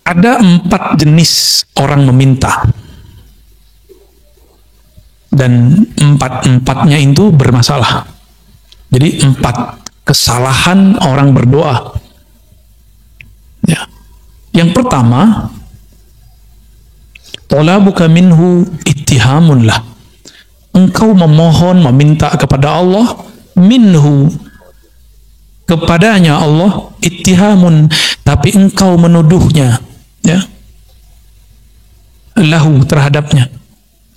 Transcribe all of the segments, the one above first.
Ada 4 jenis orang meminta. Dan 4-4-nya itu bermasalah. Jadi 4 kesalahan orang berdoa. Ya. Yang pertama, talabuka minhu ittihamun lah. Engkau memohon, meminta kepada Allah, minhu, kepadanya Allah, ittihamun, tapi engkau menuduhnya, ya, lahu, terhadapnya.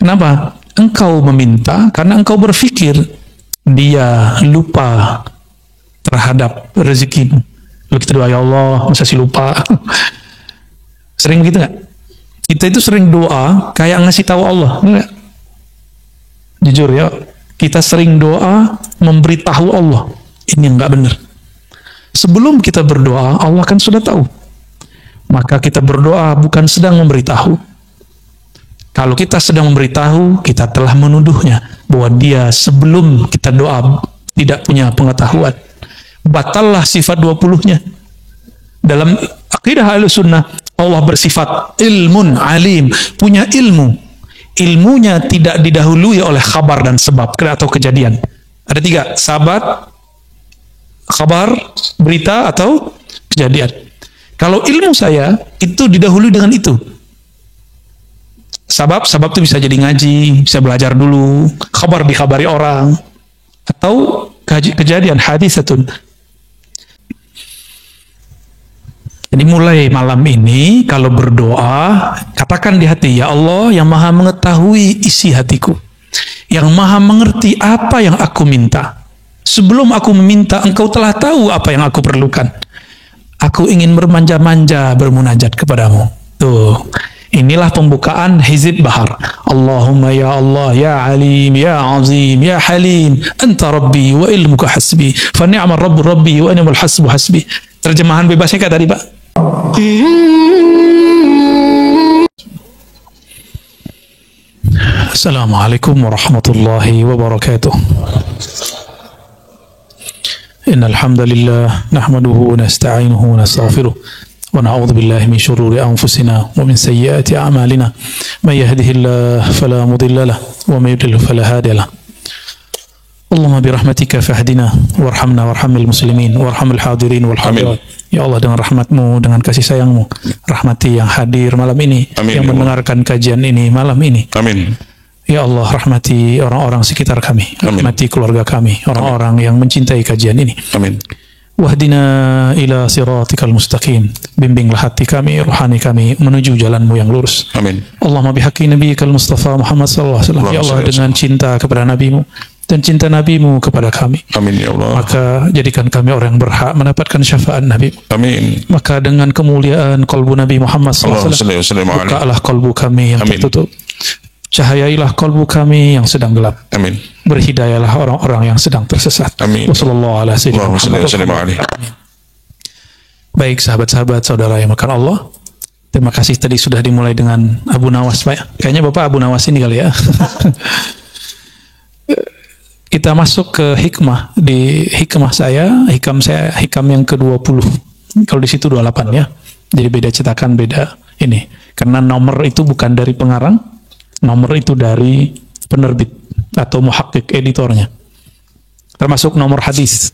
Kenapa? Engkau meminta karena engkau berpikir dia lupa terhadap rezekimu. Lalu kita doa, ya Allah, masa sih lupa? Sering begitu nggak? Kita itu sering doa kayak ngasih tahu Allah, enggak? Jujur ya, kita sering doa memberitahu Allah. Ini yang nggak benar. Sebelum kita berdoa, Allah kan sudah tahu. Maka kita berdoa bukan sedang memberitahu. Kalau kita sedang memberitahu, kita telah menuduhnya bahwa dia sebelum kita doa tidak punya pengetahuan. Batallah sifat 20-nya. Dalam akidah Ahlussunnah, Allah bersifat ilmun alim, punya ilmu. Ilmunya tidak didahului oleh khabar dan sebab atau kejadian. Ada 3, sabat, khabar, berita atau kejadian. Kalau ilmu saya itu didahului dengan itu. Sabab itu bisa jadi ngaji, bisa belajar dulu, khabar dikhabari orang, atau kejadian hadisatun. Jadi mulai malam ini kalau berdoa, katakan di hati, ya Allah yang maha mengetahui isi hatiku, yang maha mengerti apa yang aku minta. Sebelum aku meminta, engkau telah tahu apa yang aku perlukan. Aku ingin bermanja-manja bermunajat kepadamu. Tuh. Inilah pembukaan Hizib Bahar. Allahumma ya Allah, ya Alim, ya Azim, ya Halim, anta Rabbi wa ilmuka hasbi, fa ni'mal Rabbu Rabbi wa ni'mal hasbu hasbi. Terjemahan bebasnya kayak tadi, Pak. Assalamualaikum warahmatullahi wabarakatuh. Innal hamdalillah nahmaduhu wa nasta'inuhu wa nastaghfiruh. ونعوذ بالله من شرور أنفسنا ومن سيئات أعمالنا من يهده الله فلا مضل له ومن يضلل فلا هادي له اللهم برحمتك فاهدنا وارحمنا وارحم المسلمين وارحم الحاضرين والحاضرات. Ya Allah, dengan rahmatmu, dengan kasih sayangmu, rahmati yang hadir malam ini, yang mendengarkan kajian ini malam ini. Amin. Ya Allah, rahmati orang-orang sekitar kami, rahmati keluarga kami, orang-orang yang mencintai kajian ini. Amin. Wahdina ila siratikal mustaqim. Bimbinglah hati kami, rohani kami menuju jalanmu yang lurus. Amin. Allahumma bihaqqi nabiyyikal Mustafa Muhammad sallallahu alaihi wasallam. Ya Allah, dengan cinta kepada nabimu dan cinta nabimu kepada kami. Amin ya Allah. Maka jadikan kami orang yang berhak mendapatkan syafaat Nabi. Amin. Maka dengan kemuliaan kalbu Nabi Muhammad sallallahu alaihi wasallam, bukalah kalbu kami yang tertutup. Cahayailah kalbu kami yang sedang gelap. Amin. Berhidayalah orang-orang yang sedang tersesat. Amin. Wassalamualaikum. Baik sahabat-sahabat, saudara yang makan Allah, terima kasih tadi sudah dimulai dengan Abu Nawas, Pak. Kayaknya Bapak Abu Nawas ini kali ya. Kita masuk ke hikmah. Di hikmah saya, hikam yang ke-20. Kalau di situ 28 ya. Jadi beda cetakan, beda ini. Karena nomor itu bukan dari pengarang, nomor itu dari penerbit atau muhakkik editornya. Termasuk nomor hadis.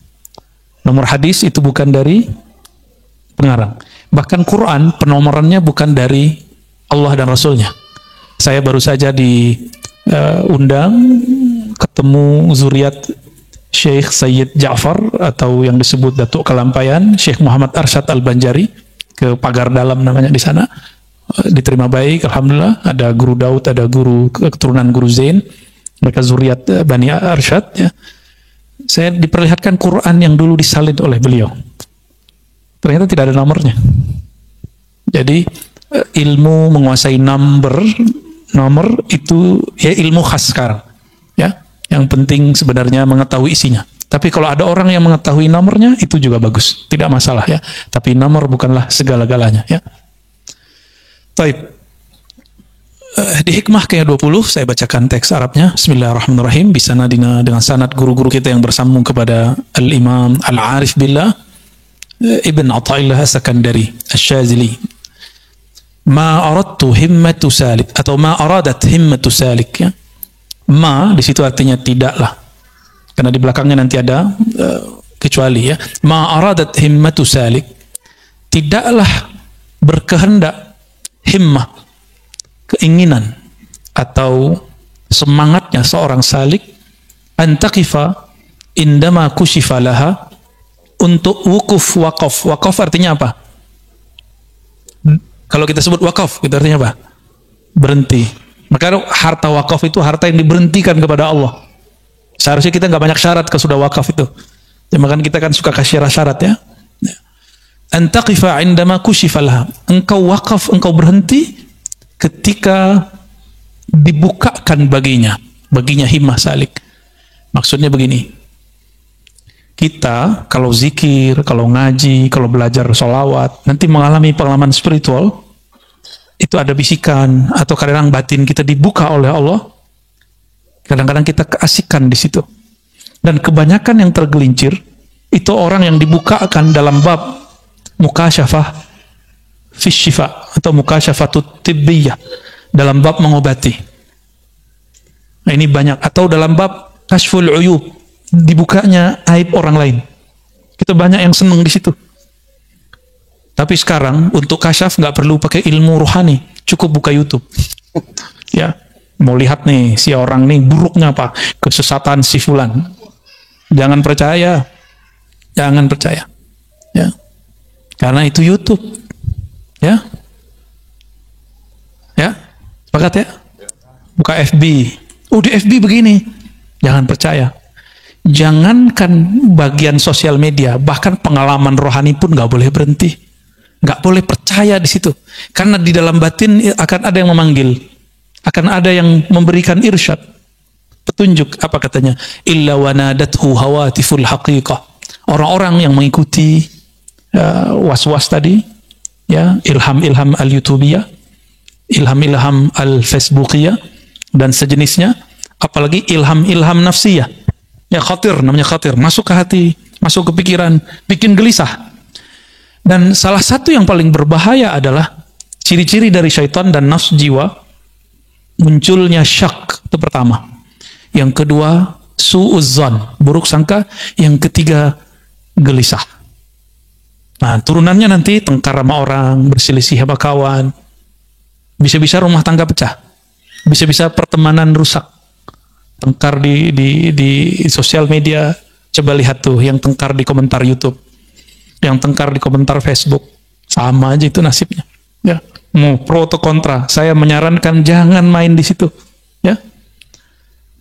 Nomor hadis itu bukan dari pengarang. Bahkan Quran penomorannya bukan dari Allah dan Rasulnya. Saya baru saja diundang ketemu zuriat Syekh Sayyid Ja'far atau yang disebut Datuk Kelampayan, Syekh Muhammad Arsyad Al-Banjari, ke Pagar Dalam namanya di sana. Diterima baik, alhamdulillah. Ada guru Daud, ada guru keturunan guru Zain, mereka zuriat Bani Arsyad ya. Saya diperlihatkan Quran yang dulu disalin oleh beliau, ternyata tidak ada nomornya. Jadi ilmu menguasai nomor itu ya ilmu khas sekarang ya. Yang penting sebenarnya mengetahui isinya. Tapi kalau ada orang yang mengetahui nomornya, itu juga bagus, tidak masalah ya. Tapi nomor bukanlah segala-galanya ya. Taib. Di hikmah ke-20 saya bacakan teks Arabnya. Bismillahirrahmanirrahim. Bisanadina, dengan sanad guru-guru kita yang bersambung kepada Al-Imam Al-Arif Billah Ibn Athaillah As-Sakandari Asy-Syazili. Ma aradtu himmatu salik atau ma aradat himmatu salik ya. Ma di situ artinya tidaklah. Karena di belakangnya nanti ada kecuali ya. Ma aradat himmatu salik. Tidaklah berkehendak himmah, keinginan atau semangatnya seorang salik antaqifa indama kushifa laha, untuk wukuf wakaf. Wakaf artinya apa? Kalau kita sebut wakaf, itu artinya apa? Berhenti. Maka harta wakaf itu harta yang diberhentikan kepada Allah. Seharusnya kita nggak banyak syarat kalau sudah wakaf itu. Ya, makanya kita kan suka kasih syarat ya. Antaqifa indama kushifa laha. Engkau wakaf, engkau berhenti ketika dibukakan baginya himmah salik. Maksudnya begini. Kita kalau zikir, kalau ngaji, kalau belajar sholawat, nanti mengalami pengalaman spiritual, itu ada bisikan, atau kadang batin kita dibuka oleh Allah, kadang-kadang kita keasikan di situ. Dan kebanyakan yang tergelincir, itu orang yang dibukakan dalam bab mukasyafah fi syifa, atau mukasyafatut tibbiyah, dalam bab mengobati. Nah ini banyak, atau dalam bab kashful uyub, dibukanya aib orang lain. Kita banyak yang senang di situ. Tapi sekarang untuk kasyaf nggak perlu pakai ilmu rohani, cukup buka YouTube. Ya, mau lihat nih si orang nih buruknya apa, kesesatan si fulan. Jangan percaya, jangan percaya. Ya, karena itu YouTube. Ya, ya, sepakat ya. Buka FB, oh di FB begini, jangan percaya. Jangankan bagian sosial media, bahkan pengalaman rohani pun nggak boleh berhenti, nggak boleh percaya di situ, karena di dalam batin akan ada yang memanggil, akan ada yang memberikan irsyad, petunjuk. Apa katanya? Illa wanadathu hawatiful haqiqah. Orang-orang yang mengikuti was-was tadi, ya, ilham-ilham al-YouTubiyah, ilham-ilham al-Facebookiyah dan sejenisnya, apalagi ilham-ilham nafsiyah. Ya khatir, namanya khatir, masuk ke hati, masuk ke pikiran, bikin gelisah. Dan salah satu yang paling berbahaya adalah ciri-ciri dari syaitan dan nafsu jiwa, munculnya syak, itu pertama. Yang kedua, su'uzzan, buruk sangka. Yang ketiga, gelisah. Nah, turunannya nanti tengkar sama orang, berselisih sama kawan, bisa-bisa rumah tangga pecah, bisa-bisa pertemanan rusak. Tengkar di sosial media, coba lihat tuh yang tengkar di komentar YouTube, yang tengkar di komentar Facebook, sama aja itu nasibnya. Ya, mau pro atau kontra, saya menyarankan jangan main di situ. Ya,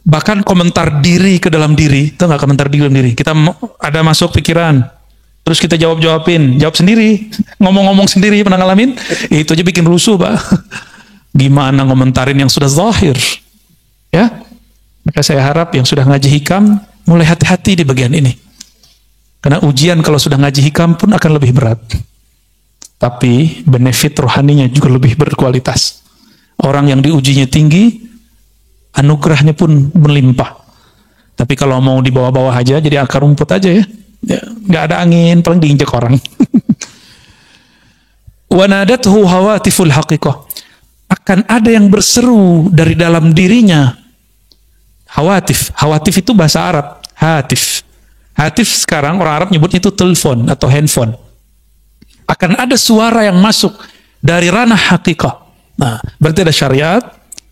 bahkan komentar diri ke dalam diri, itu nggak komentar diri ke dalam diri. Kita ada masuk pikiran, terus kita jawab sendiri, ngomong-ngomong sendiri, pernah ngalamin? Itu aja bikin rusuh, Pak. Gimana ngomentarin yang sudah zahir? Ya. Maka saya harap yang sudah ngaji hikam mulai hati-hati di bagian ini. Karena ujian kalau sudah ngaji hikam pun akan lebih berat. Tapi benefit rohaninya juga lebih berkualitas. Orang yang diujinya tinggi, anugerahnya pun melimpah. Tapi kalau mau di bawah-bawah aja, jadi akar rumput aja ya. Nggak ada angin, paling diinjek orang. Wanadathu hawatiful haqiqah. Akan ada yang berseru dari dalam dirinya. Hawatif itu bahasa Arab. Hatif sekarang orang Arab nyebutnya itu telepon atau handphone. Akan ada suara yang masuk dari ranah hakikah. Nah, berarti ada syariat,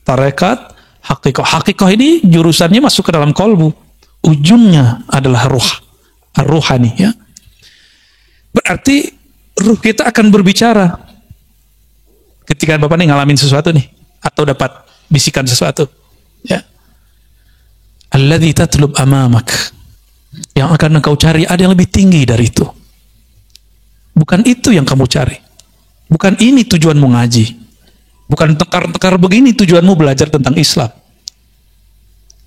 tarekat, hakikah. Hakikah ini jurusannya masuk ke dalam kolbu. Ujungnya adalah ruh, ar-ruhani ya. Berarti ruh kita akan berbicara. Ketika Bapak nih ngalamin sesuatu nih, atau dapat bisikan sesuatu, ya. Alladzi tatlub amamak, yang akan engkau cari ada yang lebih tinggi dari itu. Bukan itu yang kamu cari. Bukan ini tujuanmu ngaji. Bukan tekar-tekar begini tujuanmu belajar tentang Islam.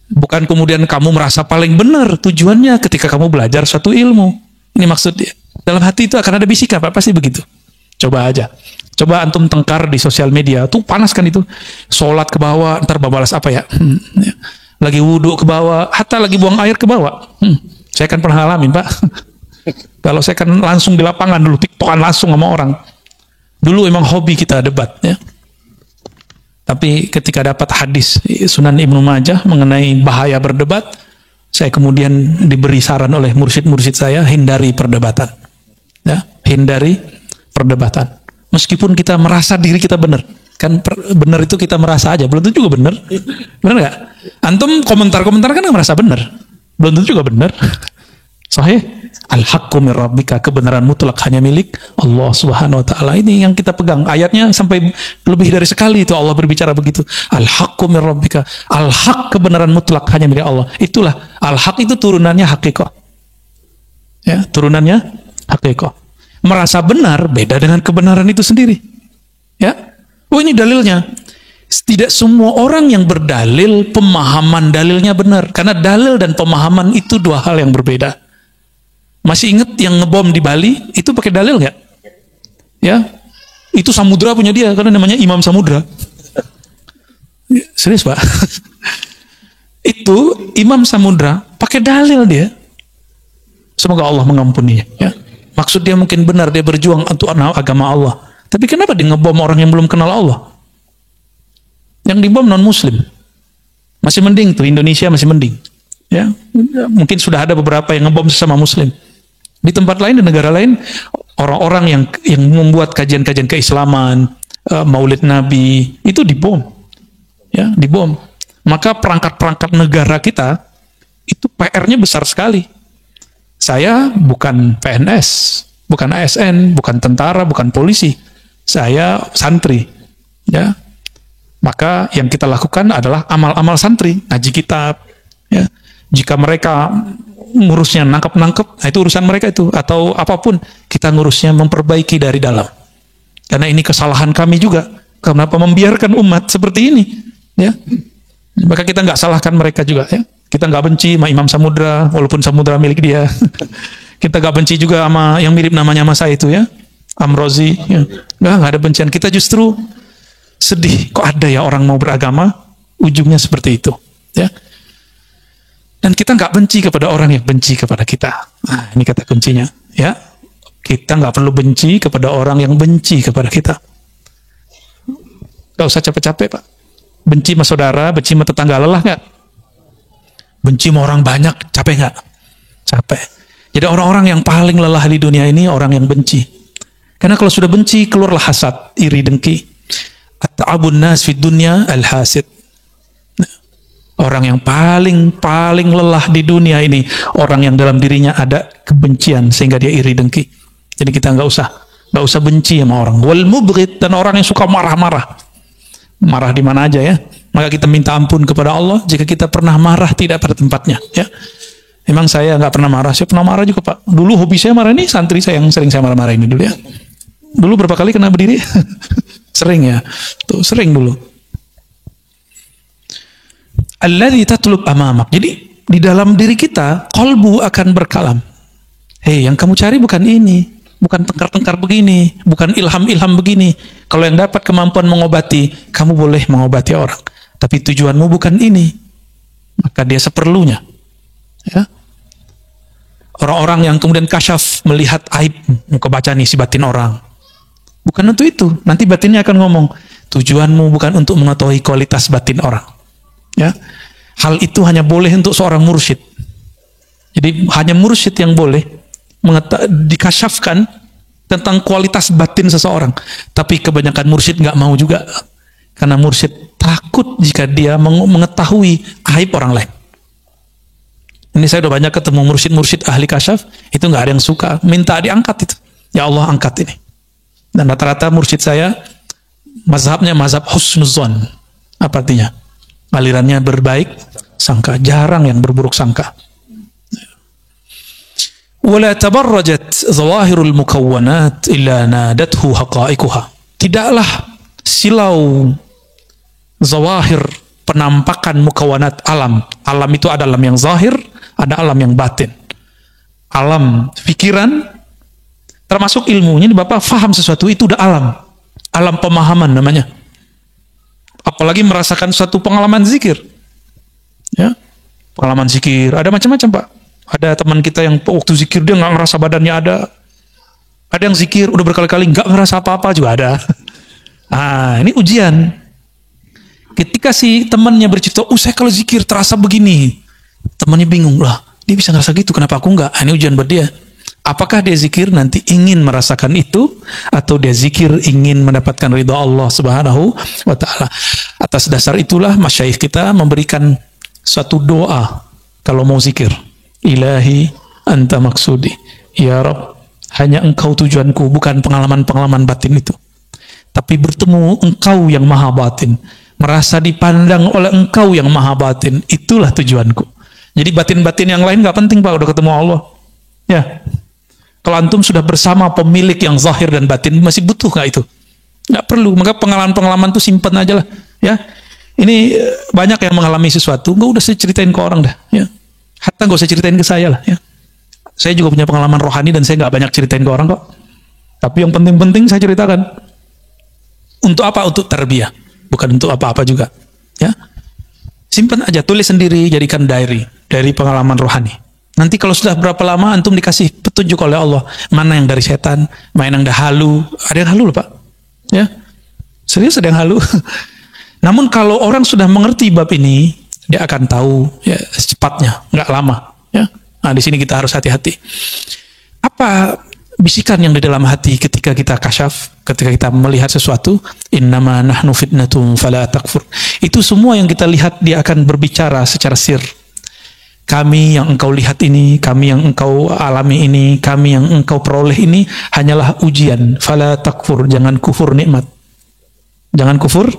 Bukan kemudian kamu merasa paling benar tujuannya ketika kamu belajar suatu ilmu. Ini maksudnya. Dalam hati itu akan ada bisikan, Pak, pasti begitu. Coba aja. Coba antum tengkar di sosial media, tuh panas kan itu. Sholat ke bawah, ntar balas apa ya? Lagi wudhu ke bawah, hatta lagi buang air ke bawah. Saya kan pernah ngalamin, Pak. Kalau saya kan langsung di lapangan dulu, tiktokan langsung sama orang. Dulu emang hobi kita debat, ya. Tapi ketika dapat hadis Sunan Ibnu Majah mengenai bahaya berdebat, saya kemudian diberi saran oleh mursyid-mursyid saya, hindari perdebatan. Ya, hindari perdebatan. Meskipun kita merasa diri kita benar. Kan benar itu kita merasa aja, belum tentu juga benar. Benar nggak? Antum komentar-komentar kan merasa benar. Belum tentu juga benar. Sahih, al-haqqu min rabbika, kebenaran mutlak hanya milik Allah Subhanahu wa taala. Ini yang kita pegang. Ayatnya sampai lebih dari sekali itu Allah berbicara begitu. Al-haqqu min rabbika. Al-haq, kebenaran mutlak hanya milik Allah. Itulah al-haq, itu turunannya haqiqah. Ya, turunannya haqiqah. Merasa benar beda dengan kebenaran itu sendiri. Ya. Oh, ini dalilnya. Tidak semua orang yang berdalil pemahaman dalilnya benar, karena dalil dan pemahaman itu dua hal yang berbeda. Masih ingat yang ngebom di Bali itu pakai dalil nggak? Ya, itu Samudra punya dia, karena namanya Imam Samudra. Serius Pak? Itu Imam Samudra pakai dalil dia. Semoga Allah mengampuninya. Ya, maksud dia mungkin benar, dia berjuang untuk agama Allah. Tapi kenapa dia ngebom orang yang belum kenal Allah? Yang dibom non Muslim. Masih mending tuh, Indonesia masih mending. Ya, mungkin sudah ada beberapa yang ngebom sesama Muslim. Di tempat lain, di negara lain, orang-orang yang membuat kajian-kajian keislaman, Maulid Nabi, itu dibom. Ya, dibom. Maka perangkat-perangkat negara kita itu PR-nya besar sekali. Saya bukan PNS, bukan ASN, bukan tentara, bukan polisi. Saya santri. Ya. Maka yang kita lakukan adalah amal-amal santri, ngaji kitab. Ya. Jika mereka ngurusnya nangkep-nangkep, nah itu urusan mereka itu. Atau apapun, kita ngurusnya memperbaiki dari dalam. Karena ini kesalahan kami juga. Kenapa membiarkan umat seperti ini? Ya. Maka kita nggak salahkan mereka juga. Ya. Kita nggak benci sama Imam Samudra, walaupun Samudra milik dia. Kita nggak benci juga sama yang mirip namanya sama saya itu, ya, Amrozi. Ya. Nggak ada bencian. Kita justru sedih, kok ada ya orang mau beragama ujungnya seperti itu, ya. Dan kita nggak benci kepada orang yang benci kepada kita. Nah, ini kata kuncinya, ya. Kita nggak perlu benci kepada orang yang benci kepada kita. Gak usah capek-capek, Pak. Benci sama saudara, benci sama tetangga, lelah nggak? Benci sama orang banyak, capek nggak? Capek. Jadi orang-orang yang paling lelah di dunia ini orang yang benci. Karena kalau sudah benci, keluarlah hasad, iri, dengki. At-ta'abun nas fid dunya al-hasid. Orang yang paling lelah di dunia ini, orang yang dalam dirinya ada kebencian sehingga dia iri dengki. Jadi kita nggak usah benci sama orang. Wal mubghid, dan orang yang suka marah-marah. Marah di mana aja, ya. Maka kita minta ampun kepada Allah jika kita pernah marah tidak pada tempatnya, ya. Emang saya nggak pernah marah, saya pernah marah juga, Pak. Dulu hobi saya marah, ini santri saya yang sering saya marah-marah ini dulu, ya. Dulu berapa kali kena berdiri? Sering, ya. Tuh, sering dulu. Alladzi tatlub amamak. Jadi di dalam diri kita qalbu akan berkalam. Hei, yang kamu cari bukan ini, bukan tengkar-tengkar begini, bukan ilham-ilham begini. Kalau yang dapat kemampuan mengobati, kamu boleh mengobati orang. Tapi tujuanmu bukan ini. Maka dia seperlunya. Ya. Orang-orang yang kemudian kasyaf melihat aib, mau kebaca nih si batin orang. Bukan untuk itu. Nanti batinnya akan ngomong, tujuanmu bukan untuk mengetahui kualitas batin orang. Ya, hal itu hanya boleh untuk seorang mursyid. Jadi hanya mursyid yang boleh dikasyafkan tentang kualitas batin seseorang. Tapi kebanyakan mursyid nggak mau juga, karena mursyid takut jika dia mengetahui aib orang lain. Ini saya udah banyak ketemu mursyid-mursyid ahli kasyaf, itu nggak ada yang suka, minta diangkat itu. Ya Allah, angkat ini. Dan rata-rata mursyid saya mazhabnya mazhab husnuzon. Apa artinya? Alirannya berbaik sangka, jarang yang berburuk sangka. Wala tabarrajat zawahirul mukawwanat illa nadathu haqa'iquha. Tidaklah silau zawahir, penampakan mukawwanat alam. Alam itu ada alam yang zahir, ada alam yang batin. Alam pikiran, termasuk ilmunya, Bapak faham sesuatu itu udah alam. Alam pemahaman namanya. Apalagi merasakan suatu pengalaman zikir, ya, pengalaman zikir ada macam-macam, Pak. Ada teman kita yang waktu zikir dia nggak ngerasa badannya ada, Ada yang zikir udah berkali-kali nggak ngerasa apa-apa juga ada. Ah, ini ujian. Ketika si temannya bercerita, saya kalau zikir terasa begini. Temannya bingung, lah dia bisa ngerasa gitu, kenapa aku nggak? Ini ujian buat dia. Apakah dia zikir nanti ingin merasakan itu, atau dia zikir ingin mendapatkan ridha Allah Subhanahu wa Ta'ala? Atas dasar itulah masyayikh kita memberikan suatu doa kalau mau zikir. Ilahi anta maksudi, ya Rabb, hanya engkau tujuanku, bukan pengalaman-pengalaman batin itu, tapi bertemu engkau yang maha batin, merasa dipandang oleh engkau yang maha batin, itulah tujuanku. Jadi batin-batin yang lain gak penting Pak, udah ketemu Allah. Ya, kalau antum sudah bersama pemilik yang zahir dan batin, masih butuh gak itu? Gak perlu. Maka pengalaman-pengalaman itu simpan aja lah. Ya, ini banyak yang mengalami sesuatu, gak usah ceritain ke orang dah. Ya, hatta gak usah ceritain ke saya lah. Ya, saya juga punya pengalaman rohani dan saya gak banyak ceritain ke orang kok. Tapi yang penting-penting saya ceritakan. Untuk apa? Untuk tarbiyah, bukan untuk apa-apa juga. Ya, simpan aja, tulis sendiri, jadikan diary dari pengalaman rohani. Nanti kalau sudah berapa lama antum dikasih petunjuk oleh Allah, mana yang dari setan, mana yang dah halu. Ada yang halu loh Pak. Ya, serius ada yang halu. Namun kalau orang sudah mengerti bab ini, dia akan tahu ya secepatnya, nggak lama. Ya, nah di sini kita harus hati-hati. Apa bisikan yang di dalam hati ketika kita kasyaf, ketika kita melihat sesuatu? Innama nahnu fitnatum fala takfur. Itu semua yang kita lihat dia akan berbicara secara sir. Kami yang engkau lihat ini, kami yang engkau alami ini, kami yang engkau peroleh ini hanyalah ujian. Fala takfur, jangan kufur nikmat. Jangan kufur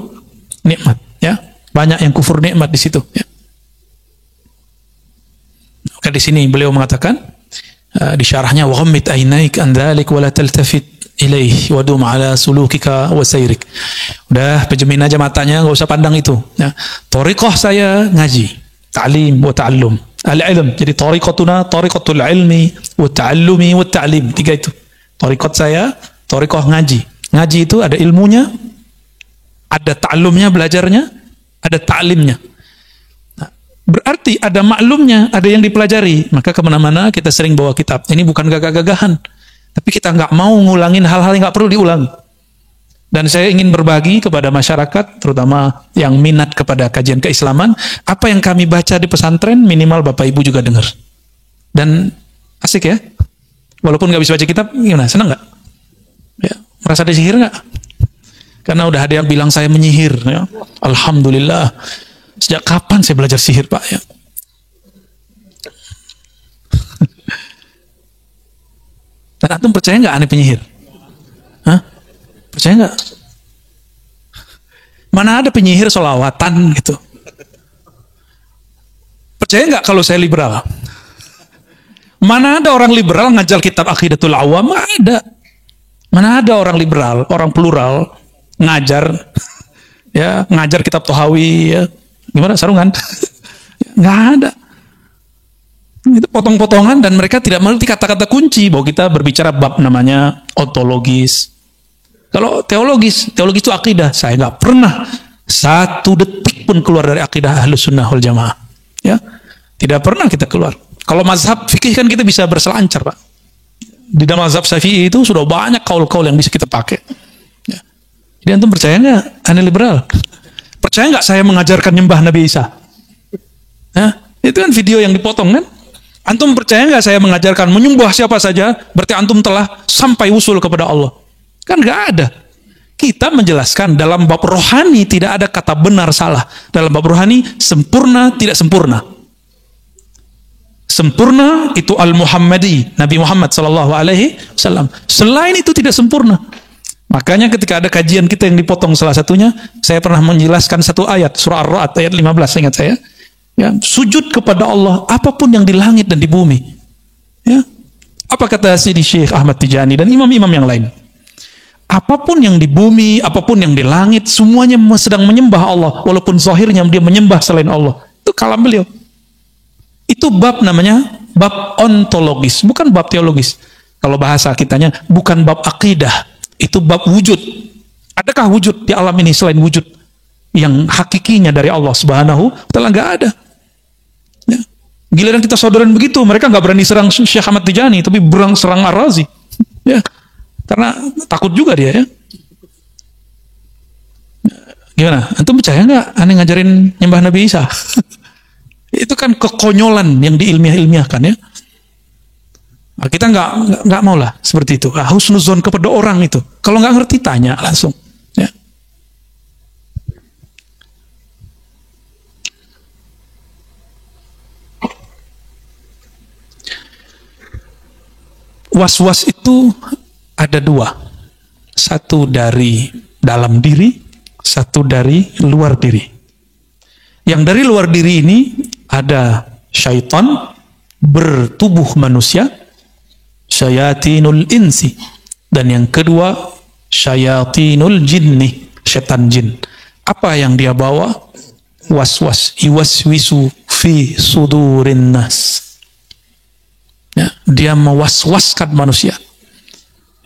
nikmat, ya. Banyak yang kufur nikmat di situ, ya. Maka di sini beliau mengatakan di syarahnya, wa ghammit aynaik an dzalik wa la taltafit ilaih wa dum ala sulukika wa sayrik. Udah pejemin aja matanya, enggak usah pandang itu, ya. Thariqah saya ngaji, ta'lim wa ta'allum. Al-ilm, jadi thariqatuna thariqatul ilmi wa ta'allumi wa ta'lim. Tiga itu. Thariqat saya, thariqah ngaji. Ngaji itu ada ilmunya, ada ta'allumnya, belajarnya, ada ta'limnya. Berarti ada maklumnya, ada yang dipelajari. Maka kemana-mana kita sering bawa kitab. Ini bukan gagah-gagahan, tapi kita nggak mau ngulangin hal-hal yang nggak perlu diulang. Dan saya ingin berbagi kepada masyarakat, terutama yang minat kepada kajian keislaman, apa yang kami baca di pesantren, minimal Bapak Ibu juga dengar. Dan asik ya, walaupun nggak bisa baca kitab, gimana? Senang nggak? Ya, merasa disihir nggak? Karena udah ada yang bilang saya menyihir. Ya. Alhamdulillah. Sejak kapan saya belajar sihir Pak? Ya. Dan antum percaya nggak aneh penyihir? Hah? Percaya nggak? Mana ada penyihir sholawatan gitu? Percaya nggak kalau saya liberal? Mana ada orang liberal ngajar kitab Aqidatul Awam? Ada. Mana ada orang liberal, orang plural ngajar, ya ngajar kitab Tohawi, ya gimana sarungan? Nggak ada. Itu potong-potongan dan mereka tidak mengerti kata-kata kunci bahwa kita berbicara bab namanya ontologis. Kalau teologis itu akidah. Saya nggak pernah satu detik pun keluar dari akidah Ahlus Sunnah wal Jamaah. Ya, tidak pernah kita keluar. Kalau mazhab fikih kan kita bisa berselancar Pak. Di dalam mazhab Syafi'i itu sudah banyak kaul-kaul yang bisa kita pakai. Ya. Jadi antum percaya nggak? Aneh liberal. Percaya nggak saya mengajarkan nyembah Nabi Isa? Ya, itu kan video yang dipotong kan? Antum percaya nggak saya mengajarkan menyembah siapa saja? Berarti antum telah sampai usul kepada Allah. Kan nggak ada. Kita menjelaskan dalam bab rohani tidak ada kata benar salah. Dalam bab rohani sempurna tidak sempurna. Sempurna itu al-Muhammadi, Nabi Muhammad sallallahu alaihi wasallam. Selain itu tidak sempurna. Makanya ketika ada kajian kita yang dipotong salah satunya, saya pernah menjelaskan satu ayat surah Ar-Ra'd ayat 15 ingat saya. Ya, sujud kepada Allah apapun yang di langit dan di bumi. Ya. Apa kata Sidi Syekh Ahmad Tijani dan imam-imam yang lain? Apapun yang di bumi, apapun yang di langit, semuanya sedang menyembah Allah, walaupun zahirnya dia menyembah selain Allah. Itu kalam beliau. Itu bab namanya bab ontologis, bukan bab teologis. Kalau bahasa kitanya bukan bab akidah, itu bab wujud. Adakah wujud di alam ini selain wujud yang hakikinya dari Allah Subhanahu wa Ta'ala? Nggak ada. Ya. Giliran kita saudaraan begitu, mereka nggak berani serang Syekh Ahmad Tijani, tapi berang serang Ar-Razi. Ya. Karena takut juga dia ya. Gimana? Antum percaya nggak aneh ngajarin nyembah Nabi Isa? Itu kan kekonyolan yang diilmiah-ilmiahkan ya. Nah, kita nggak mau lah seperti itu. Husnuzon kepada orang itu. Kalau nggak ngerti tanya langsung. Ya. Was-was itu ada dua. Satu dari dalam diri, satu dari luar diri. Yang dari luar diri ini ada syaitan bertubuh manusia, syayatinul insi, dan yang kedua syayatinul jinni, setan jin. Apa yang dia bawa? Was-was, iwaswisu fi sudurin nas. Ya, dia mewas-waskan manusia.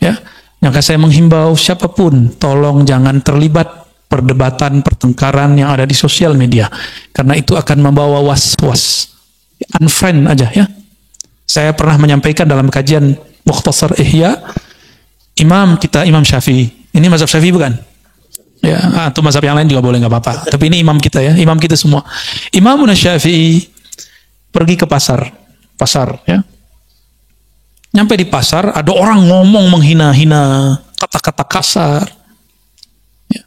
Ya, maka saya menghimbau siapapun, tolong jangan terlibat perdebatan, pertengkaran yang ada di sosial media, karena itu akan membawa was-was. Unfriend aja ya. Saya pernah menyampaikan dalam kajian Mukhtasar Ihya, imam kita Imam Syafi'i. Ini mazhab Syafi'i bukan? Ya, atau mazhab yang lain juga boleh, nggak apa-apa. Tapi ini imam kita ya, imam kita semua. Imam Syafi'i pergi ke pasar ya. Nyampe di pasar, ada orang ngomong menghina-hina, kata-kata kasar. Ya.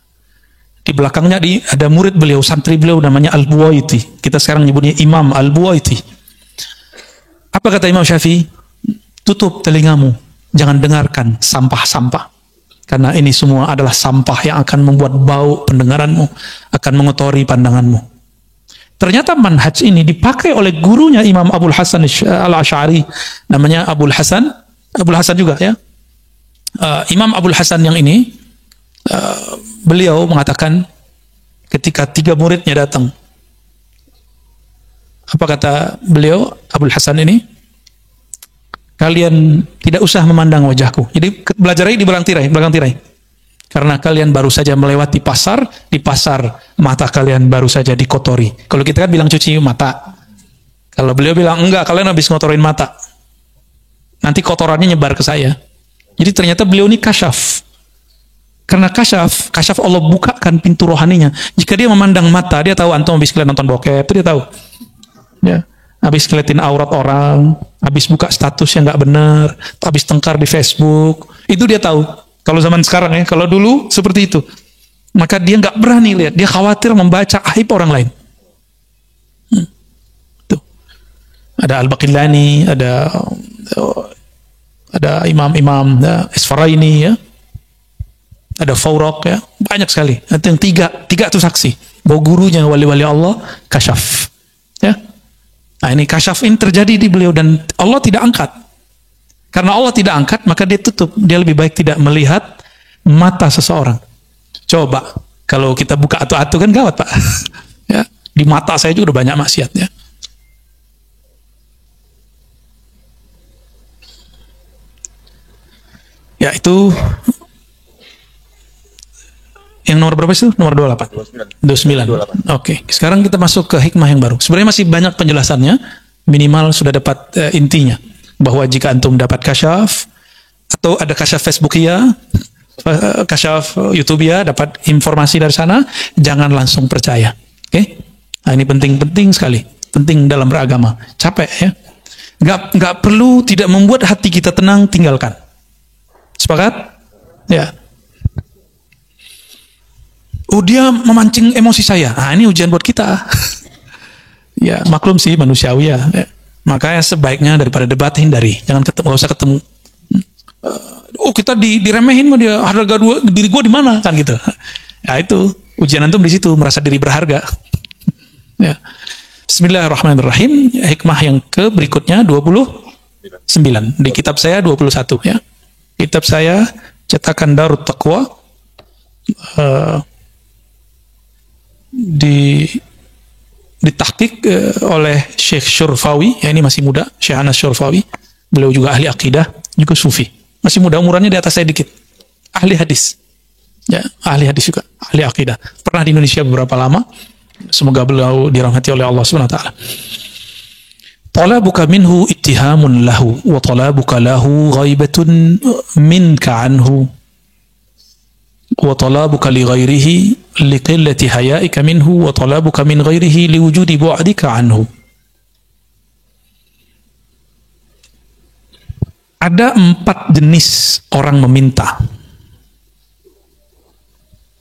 Di belakangnya ada murid beliau, santri beliau namanya Al-Buwaiti. Kita sekarang nyebutnya Imam Al-Buwaiti. Apa kata Imam Syafi'i? Tutup telingamu, jangan dengarkan sampah-sampah. Karena ini semua adalah sampah yang akan membuat bau pendengaranmu, akan mengotori pandanganmu. Ternyata manhaj ini dipakai oleh gurunya Imam Abul Hasan Al-Asy'ari, namanya Abul Hasan juga ya. Imam Abul Hasan yang ini, beliau mengatakan ketika 3 muridnya datang, apa kata beliau Abul Hasan ini? Kalian tidak usah memandang wajahku. Jadi belajarnya di belakang tirai. Karena kalian baru saja melewati pasar, di pasar mata kalian baru saja dikotori. Kalau kita kan bilang cuci mata. Kalau beliau bilang enggak, kalian habis ngotorin mata. Nanti kotorannya nyebar ke saya. Jadi ternyata beliau ini kasyaf. Karena kasyaf Allah bukakan pintu rohaninya. Jika dia memandang mata, dia tahu antum habis kalian nonton bokep, itu dia tahu. Ya, habis ngeliatin aurat orang, habis buka status yang nggak benar, habis tengkar di Facebook, itu dia tahu. Kalau zaman sekarang ya, kalau dulu seperti itu, maka dia nggak berani lihat, dia khawatir membaca aib orang lain. Tuh. Ada Al-Baqillani, ada imam-imam Isfaraini ya, ada Fawraq ya, banyak sekali. Itu yang tiga itu saksi bahwa gurunya wali-wali Allah kasyaf. Ya. Nah ini kasyaf ini terjadi di beliau dan Allah tidak angkat. Karena Allah tidak angkat, maka dia tutup. Dia lebih baik tidak melihat mata seseorang. Coba, kalau kita buka atu-atu kan gawat Pak. Ya, di mata saya juga udah banyak maksiatnya. Ya itu yang nomor berapa sih? Nomor 28. 29. Oke, sekarang kita masuk ke hikmah yang baru. Sebenarnya masih banyak penjelasannya, minimal sudah dapat intinya. Bahwa jika antum dapat kasyaf, atau ada kasyaf Facebookia, kasyaf YouTubea, dapat informasi dari sana, jangan langsung percaya. Oke? Nah, ini penting sekali. Penting dalam beragama. Capek ya. Nggak perlu, tidak membuat hati kita tenang, tinggalkan. Sepakat? Ya. Oh, dia memancing emosi saya. Nah, ini ujian buat kita. Ya, maklum sih manusiawi ya. Makanya sebaiknya daripada debat hindari, jangan ketemu, gak usah ketemu. Oh kita diremehin mah dia, harga diri gue di mana kan gitu. Ya itu ujian antum di situ, merasa diri berharga. Ya. Bismillahirrahmanirrahim. Hikmah yang ke berikutnya 29 di kitab saya 21 ya. Kitab saya cetakan Darut Taqwa ditahqiq oleh Syekh Syurfawi, ya ini masih muda, Syekh Anas Syurfawi. Beliau juga ahli akidah, juga sufi. Masih muda, umurannya di atas saya dikit. Ahli hadis. Ya, ahli hadis juga, ahli akidah. Pernah di Indonesia beberapa lama. Semoga beliau dirahmati oleh Allah Subhanahu wa taala. Talabuka minhu ittihamun lahu wa talabuka lahu ghaibatun minka anhu wa talabuka li ghairihi li qillati hayaika minhu wa talabuka min ghairihi li wujudi bu'dika anhu. Ada 4 jenis orang meminta,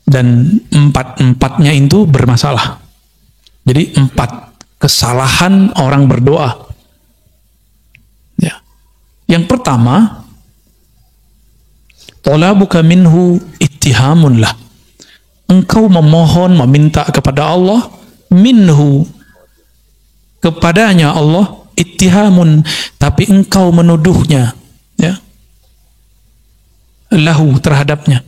dan 4-4-nya itu bermasalah. Jadi 4 kesalahan orang berdoa. Ya. Yang pertama, talabuka minhu ittihamun lah. Engkau memohon, meminta kepada Allah, minhu, kepadanya Allah, ittihamun, tapi engkau menuduhnya, ya, lahu, terhadapnya.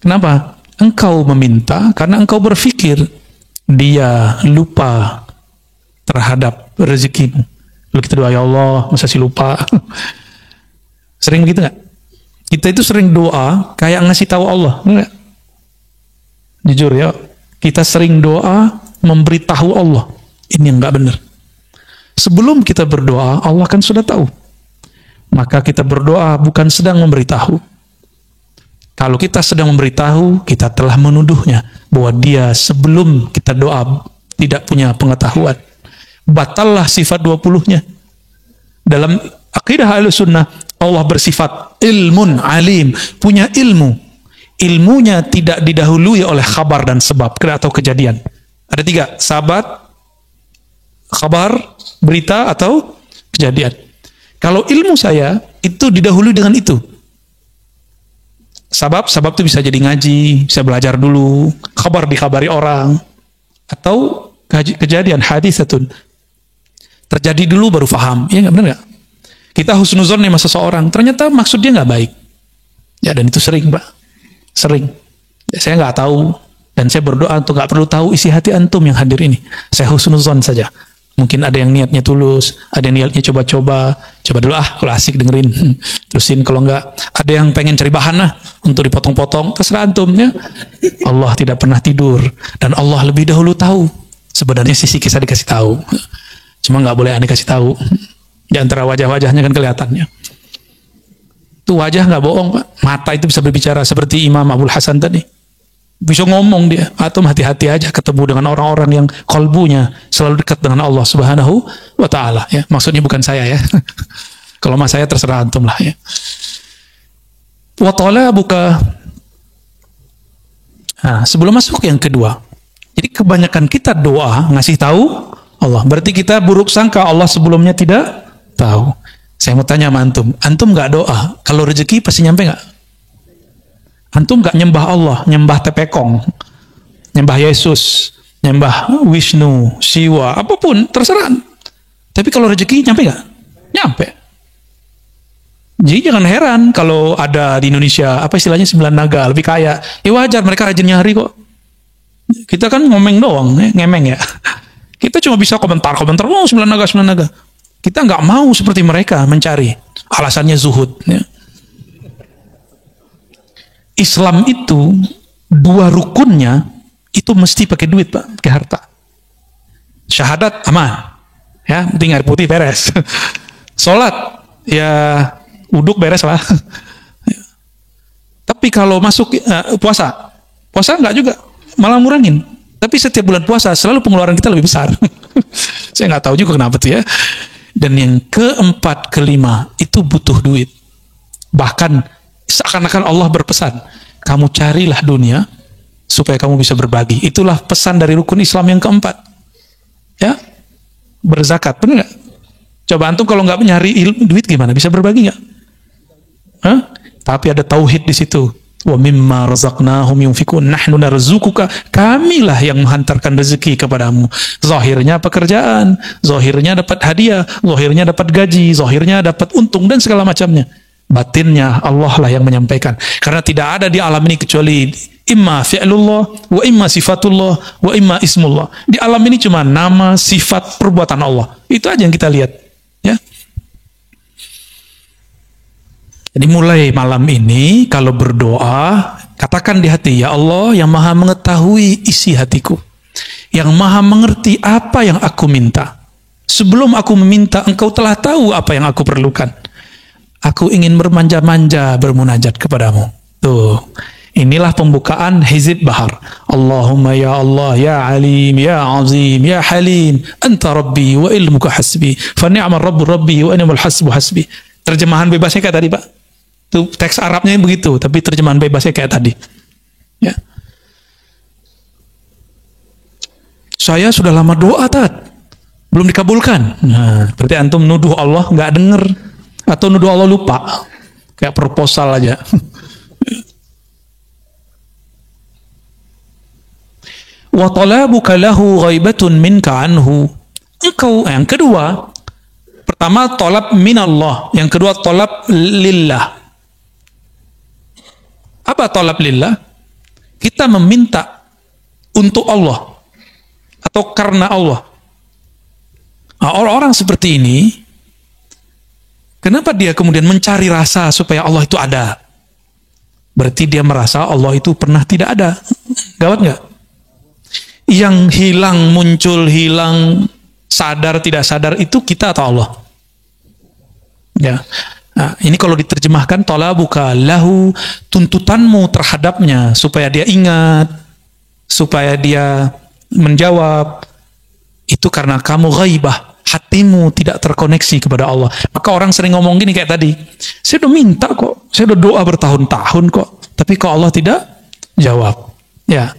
Kenapa? Engkau meminta karena engkau berpikir dia lupa terhadap rezekimu. Lalu kita doa, ya Allah, masa sih lupa? Sering begitu nggak? Kita itu sering doa kayak ngasih tahu Allah, enggak? Jujur ya, kita sering doa memberitahu Allah. Ini yang nggak benar. Sebelum kita berdoa, Allah kan sudah tahu. Maka kita berdoa bukan sedang memberitahu. Kalau kita sedang memberitahu, kita telah menuduhnya bahwa dia sebelum kita doa tidak punya pengetahuan. Batallah sifat 20-nya. Dalam akidah Ahlussunnah, Allah bersifat ilmun alim, punya ilmu. Ilmunya tidak didahului oleh khabar dan sebab atau kejadian. Ada 3, sabat, khabar, berita, atau kejadian. Kalau ilmu saya itu didahului dengan itu. Sabab itu bisa jadi ngaji, bisa belajar dulu, khabar dikhabari orang, atau kejadian hadisatun, terjadi dulu baru paham. Ya nggak, benar nggak? Kita husnuzon sama seseorang, ternyata maksud dia nggak baik. Ya, dan itu sering, Pak. Sering. Ya, saya nggak tahu, dan saya berdoa untuk nggak perlu tahu isi hati antum yang hadir ini. Saya husnuzon saja. Mungkin ada yang niatnya tulus, ada yang niatnya coba dulu kalau asik dengerin, terusin. Kalau enggak, ada yang pengen cari bahan untuk dipotong-potong, terserah antum ya. Allah tidak pernah tidur, dan Allah lebih dahulu tahu. Sebenarnya sisi kisah dikasih tahu, cuma nggak boleh aneh kasih tahu. Di antara wajah-wajahnya kan kelihatannya. Itu wajah nggak bohong, Pak. Mata itu bisa berbicara seperti Imam Abul Hasan tadi. Bisa ngomong dia. Atau hati-hati aja ketemu dengan orang-orang yang kalbunya selalu dekat dengan Allah Subhanahu wa ta'ala, ya. Maksudnya bukan saya, ya. Kalau mas saya terserah antum lah, ya. Wa talabuka. Nah, sebelum masuk yang kedua, jadi kebanyakan kita doa ngasih tahu Allah, berarti kita buruk sangka Allah sebelumnya tidak tahu. Saya mau tanya sama antum nggak doa kalau rezeki pasti nyampe nggak? Antum nggak nyembah Allah, nyembah tepekong, nyembah Yesus, nyembah Wisnu, Siwa, apapun, terserah. Tapi kalau rezeki nyampe nggak? Nyampe. Jadi jangan heran kalau ada di Indonesia, apa istilahnya, 9 naga, lebih kaya. Ya wajar, mereka rajin nyari kok. Kita kan ngomeng doang, ngemeng ya. Kita cuma bisa komentar-komentar, oh 9 naga. Kita nggak mau seperti mereka mencari. Alasannya zuhud, ya. Islam itu 2 rukunnya itu mesti pakai duit, Pak, pakai harta. Syahadat aman, ya, penting air putih beres. Sholat ya uduk beres lah. Tapi kalau masuk puasa enggak juga, malah ngurangin. Tapi setiap bulan puasa selalu pengeluaran kita lebih besar. Saya nggak tahu juga kenapa tuh, ya. Dan yang keempat, kelima itu butuh duit. Bahkan seakan-akan Allah berpesan, kamu carilah dunia supaya kamu bisa berbagi. Itulah pesan dari rukun Islam yang keempat. Ya, berzakat, benar nggak? Coba antum kalau nggak nyari duit gimana? Bisa berbagi nggak? Tapi ada tauhid di situ. Wa mimma razaqnahum yunfikun, nahnu narzuquka, kamilah yang menghantarkan rezeki kepadamu. Zahirnya pekerjaan, zahirnya dapat hadiah, zahirnya dapat gaji, zahirnya dapat untung dan segala macamnya. Batinnya Allah lah yang menyampaikan. Karena tidak ada di alam ini kecuali imma fi'lullah, wa imma sifatullah, wa imma ismullah. Di alam ini cuma nama, sifat, perbuatan Allah. Itu aja yang kita lihat, ya. Jadi mulai malam ini kalau berdoa, katakan di hati, ya Allah yang maha mengetahui isi hatiku, yang maha mengerti apa yang aku minta. Sebelum aku meminta, engkau telah tahu apa yang aku perlukan. Aku ingin bermanja-manja bermunajat kepadamu. Tuh, inilah pembukaan Hizib Bahar. Allahumma ya Allah, ya Alim, ya Azim, ya Halim, anta Rabbi wa ilmuka hasbi, fa ni'mal Rabbu Rabbi wa ni'mal hasbu hasbi. Terjemahan bebasnya kayak tadi, Pak. Tuh, teks Arabnya begitu, tapi terjemahan bebasnya kayak tadi. Ya. Saya sudah lama doa, Tat. Belum dikabulkan. Nah, berarti antum nuduh Allah nggak denger, atau nuduh Allah lupa. Kayak proposal aja. Wa talabuka lahu ghaibatun minka anhu. Engkau, yang kedua, pertama talab minallah, yang kedua talab lillah. Apa talab lillah? Kita meminta untuk Allah atau karena Allah. Nah, orang-orang seperti ini, kenapa dia kemudian mencari rasa supaya Allah itu ada? Berarti dia merasa Allah itu pernah tidak ada. Gawat nggak? Yang hilang, muncul, hilang, sadar, tidak sadar, itu kita atau Allah? Ya. Nah, ini kalau diterjemahkan, talabuka lahu, tuntutanmu terhadapnya, supaya dia ingat, supaya dia menjawab, itu karena kamu ghaibah, hatimu tidak terkoneksi kepada Allah. Maka orang sering ngomong gini kayak tadi, saya udah minta kok, saya udah doa bertahun-tahun kok, tapi kok Allah tidak jawab. Ya,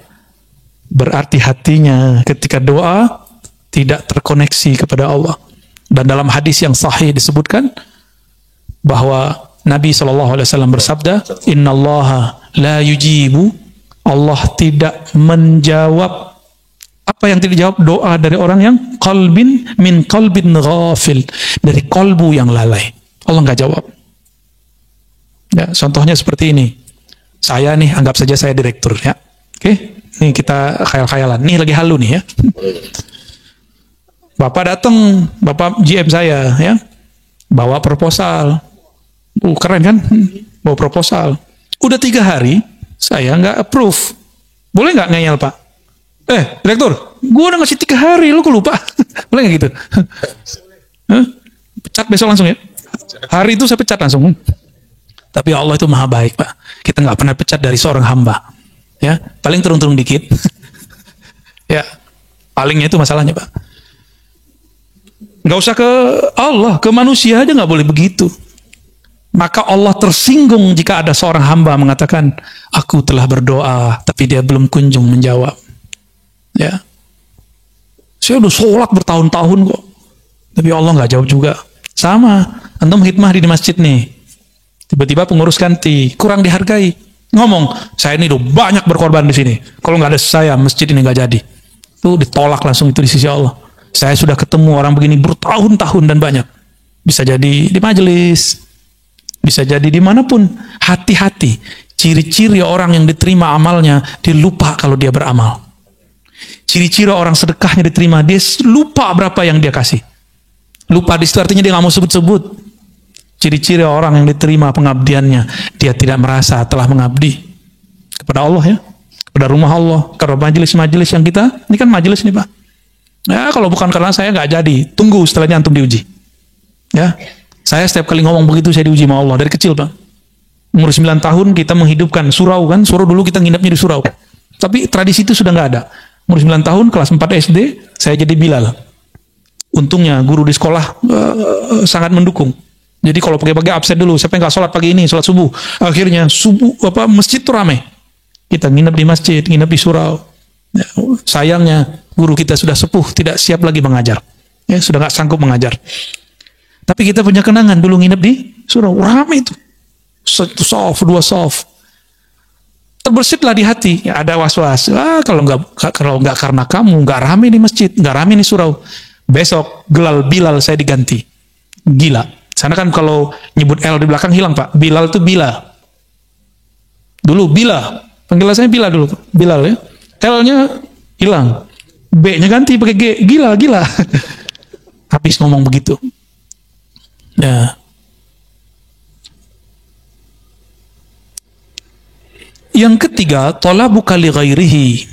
berarti hatinya ketika doa tidak terkoneksi kepada Allah. Dan dalam hadis yang sahih disebutkan bahwa Nabi SAW bersabda, innallaha la yujibu, Allah tidak menjawab. Apa yang tidak dijawab? Doa dari orang yang min qalbin ghafil, dari kolbu yang lalai. Allah nggak jawab. Ya, contohnya seperti ini. Saya nih, anggap saja saya direktur, ya. Oke, nih kita khayal-khayalan. Nih lagi halu nih, ya. Bapak datang, Bapak GM saya, ya, bawa proposal. Keren kan? Bawa proposal. Udah 3 hari, saya nggak approve. Boleh nggak ngeyel, Pak? Direktur, gue udah ngasih 3 hari, lu kok lupa? Boleh nggak gitu? Pecat besok langsung, ya? Hari itu saya pecat langsung. Tapi Allah itu maha baik, Pak. Kita nggak pernah pecat dari seorang hamba. Ya, paling turun-turun dikit. Ya, palingnya itu masalahnya, Pak. Nggak usah ke Allah, ke manusia aja nggak boleh begitu. Maka Allah tersinggung jika ada seorang hamba mengatakan, aku telah berdoa, tapi dia belum kunjung menjawab. Ya, saya udah sholat bertahun-tahun kok, tapi Allah nggak jawab juga. Sama, antum khidmah di masjid nih, tiba-tiba pengurus ganti, kurang dihargai, ngomong, saya ini udah banyak berkorban di sini, kalau nggak ada saya masjid ini nggak jadi. Itu ditolak langsung itu di sisi Allah. Saya sudah ketemu orang begini bertahun-tahun dan banyak. Bisa jadi di majelis, bisa jadi dimanapun. Hati-hati, ciri-ciri orang yang diterima amalnya, dia lupa kalau dia beramal. Ciri-ciri orang sedekahnya diterima, dia lupa berapa yang dia kasih. Lupa di situ artinya dia nggak mau sebut-sebut. Ciri-ciri orang yang diterima pengabdiannya, dia tidak merasa telah mengabdi kepada Allah, ya, kepada rumah Allah, kepada majelis-majelis yang kita, ini kan majelis nih, Pak. Ya, kalau bukan karena saya nggak jadi, tunggu setelahnya antum diuji. Ya, saya setiap kali ngomong begitu saya diuji sama Allah dari kecil, Pak. Umur 9 tahun kita menghidupkan surau, kan? Surau dulu kita nginepnya di surau. Tapi tradisi itu sudah nggak ada. Umur 9 tahun, kelas 4 SD, saya jadi Bilal. Untungnya guru di sekolah sangat mendukung. Jadi kalau pagi-pagi absen dulu, siapa yang nggak sholat pagi ini, sholat subuh. Akhirnya masjid tuh ramai. Kita nginep di masjid, nginep di surau. Ya, sayangnya guru kita sudah sepuh, tidak siap lagi mengajar. Ya, sudah nggak sanggup mengajar. Tapi kita punya kenangan dulu nginep di surau, ramai itu. 1 sof, 2 sof. Terbersitlah di hati, ya, ada was-was. Kalau nggak karena kamu, nggak rame di masjid, nggak rame di surau. Besok Bilal saya diganti. Gila. Sana kan kalau nyebut L di belakang hilang, Pak. Bilal itu Bila. Dulu Bila. Panggilan saya Bila dulu, Bilal, ya. L-nya hilang. B-nya ganti pakai G. Gila. Habis ngomong begitu. Ya. Yang ketiga, talabuka li ghairihi.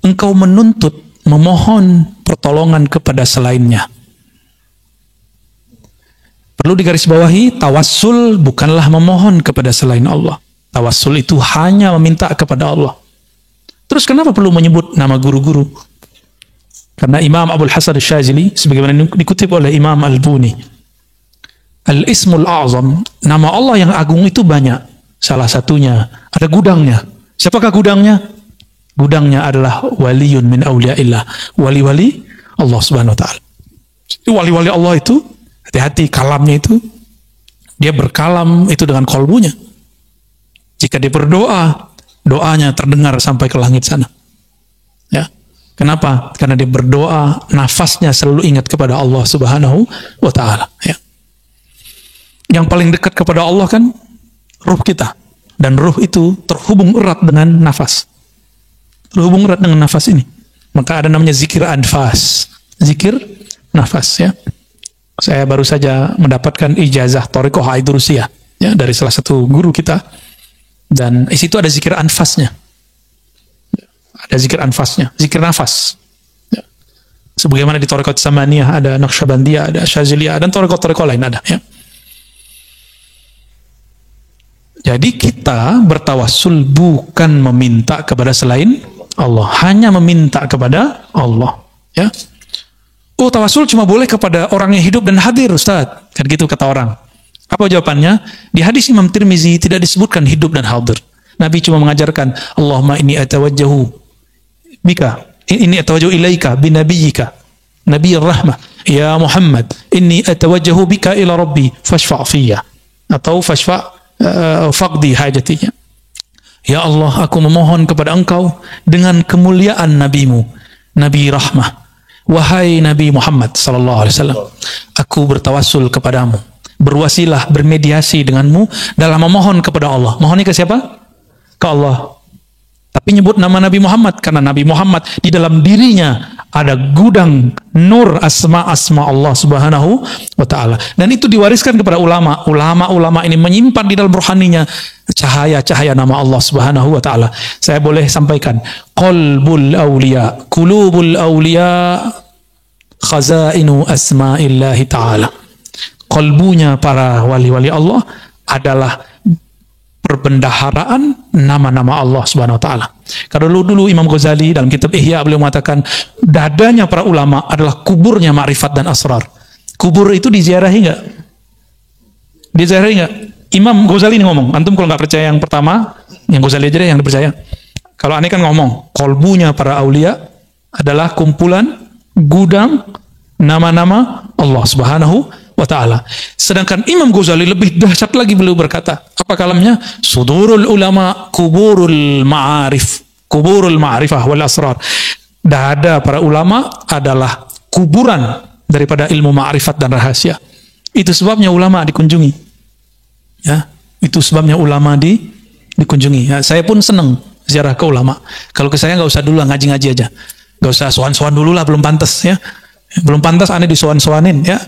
Engkau menuntut, memohon pertolongan kepada selainnya. Perlu digarisbawahi, tawassul bukanlah memohon kepada selain Allah. Tawassul itu hanya meminta kepada Allah. Terus kenapa perlu menyebut nama guru-guru? Karena Imam Abul Hasan Asy-Syadzili, sebagaimana dikutip oleh Imam Al-Buni, Al-Ismul A'zam, nama Allah yang agung itu banyak. Salah satunya, ada gudangnya. Siapakah gudangnya? Gudangnya adalah waliyun min awliyaillah. Wali-wali Allah Subhanahu wa ta'ala. Wali-wali Allah itu, hati-hati kalamnya itu, dia berkalam itu dengan kolbunya. Jika dia berdoa, doanya terdengar sampai ke langit sana. Ya. Kenapa? Karena dia berdoa, nafasnya selalu ingat kepada Allah Subhanahu wa ta'ala. Ya. Yang paling dekat kepada Allah kan ruh kita. Dan ruh itu terhubung erat dengan nafas. Terhubung erat dengan nafas ini. Maka ada namanya zikir anfas. Zikir nafas, ya. Saya baru saja mendapatkan ijazah Thariqah Aidurusiyah, ya, dari salah satu guru kita. Dan di situ ada zikir anfasnya. Ada zikir anfasnya, zikir nafas. Ya. Sebagaimana di Thariqah Samaniyah ada Naqsyabandiyah, ada Syadziliyah, dan Thariqah lain ada, ya. Jadi kita bertawassul bukan meminta kepada selain Allah, hanya meminta kepada Allah, ya. Oh, tawassul cuma boleh kepada orang yang hidup dan hadir, Ustaz. Kan gitu kata orang. Apa jawabannya? Di hadis Imam Tirmizi tidak disebutkan hidup dan hadir. Nabi cuma mengajarkan, Allahumma inni atawajjahu bika, inni atawajjahu ilaika binabiyyika, Nabiyyir rahmah, ya Muhammad, inni atawajjahu bika ila rabbi fashfa' fiyya, atau fashfa' faqdi hajatinya. Ya Allah, aku memohon kepada engkau dengan kemuliaan nabimu, Nabi rahmah. Wahai Nabi Muhammad sallallahu alaihi wasallam, aku bertawassul kepadamu, berwasilah, bermediasi denganmu dalam memohon kepada Allah. Mohonnya ke siapa? Ke Allah. Tapi nyebut nama Nabi Muhammad karena Nabi Muhammad di dalam dirinya ada gudang nur asma-asma Allah Subhanahu wa ta'ala. Dan itu diwariskan kepada ulama. Ulama-ulama ini menyimpan di dalam rohaninya cahaya-cahaya nama Allah Subhanahu wa ta'ala. Saya boleh sampaikan, qalbul awliya, qulubul awliya, khazainu asma'illahi ta'ala. Qalbunya para wali-wali Allah adalah perbendaharaan nama-nama Allah Subhanahu wa ta'ala. Kalau dulu Imam Ghazali dalam kitab Ihya beliau mengatakan dadanya para ulama adalah kuburnya ma'rifat dan asrar. Kubur itu diziarahi enggak? Diziarahi enggak? Imam Ghazali ini ngomong. Antum kalau nggak percaya yang pertama, yang Ghazali aja deh yang dipercaya. Kalau aneh kan ngomong, kolbunya para aulia adalah kumpulan gudang nama-nama Allah Subhanahu wa ta'ala. Sedangkan Imam Ghazali lebih dahsyat lagi, beliau berkata, apa kalamnya? Sudurul ulama kuburul ma'arif, kuburul ma'arifah wal asrar. Dada para ulama adalah kuburan daripada ilmu ma'rifat dan rahasia. Itu sebabnya ulama dikunjungi. Ya, itu sebabnya ulama dikunjungi. Ya, saya pun senang ziarah ke ulama. Kalau ke saya nggak usah dulu ngaji-ngaji aja. Nggak usah sowan-sowan dulu lah, belum pantas ya. Belum pantas aneh disowan-sowanin ya.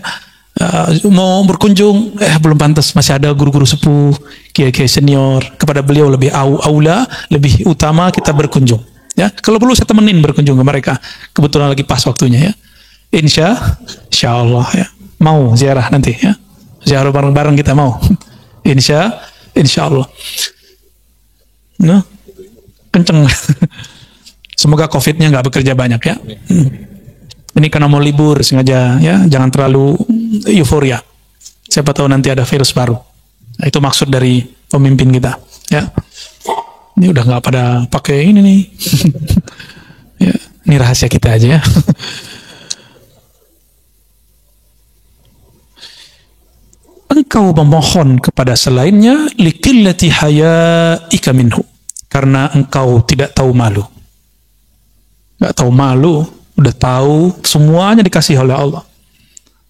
Mau berkunjung belum pantas, masih ada guru-guru sepuh, kiai-kiai senior, kepada beliau lebih aula, lebih utama kita berkunjung ya. Kalau perlu saya temenin berkunjung ke mereka, kebetulan lagi pas waktunya ya. Insya Allah ya, mau ziarah nanti ya, ziarah bareng-bareng kita mau. Insya Allah. Nah, kenceng. Semoga COVID-nya nggak bekerja banyak ya. Ini karena mau libur sengaja ya, jangan terlalu euforia. Siapa tahu nanti ada virus baru. Nah, itu maksud dari pemimpin kita ya. Ini udah nggak pada pakai ini nih. Ya, ini rahasia kita aja ya. Engkau memohon kepada selainnya liqillati hayaika minhu, karena engkau tidak tahu malu. Nggak tahu malu, udah tahu semuanya dikasih oleh Allah.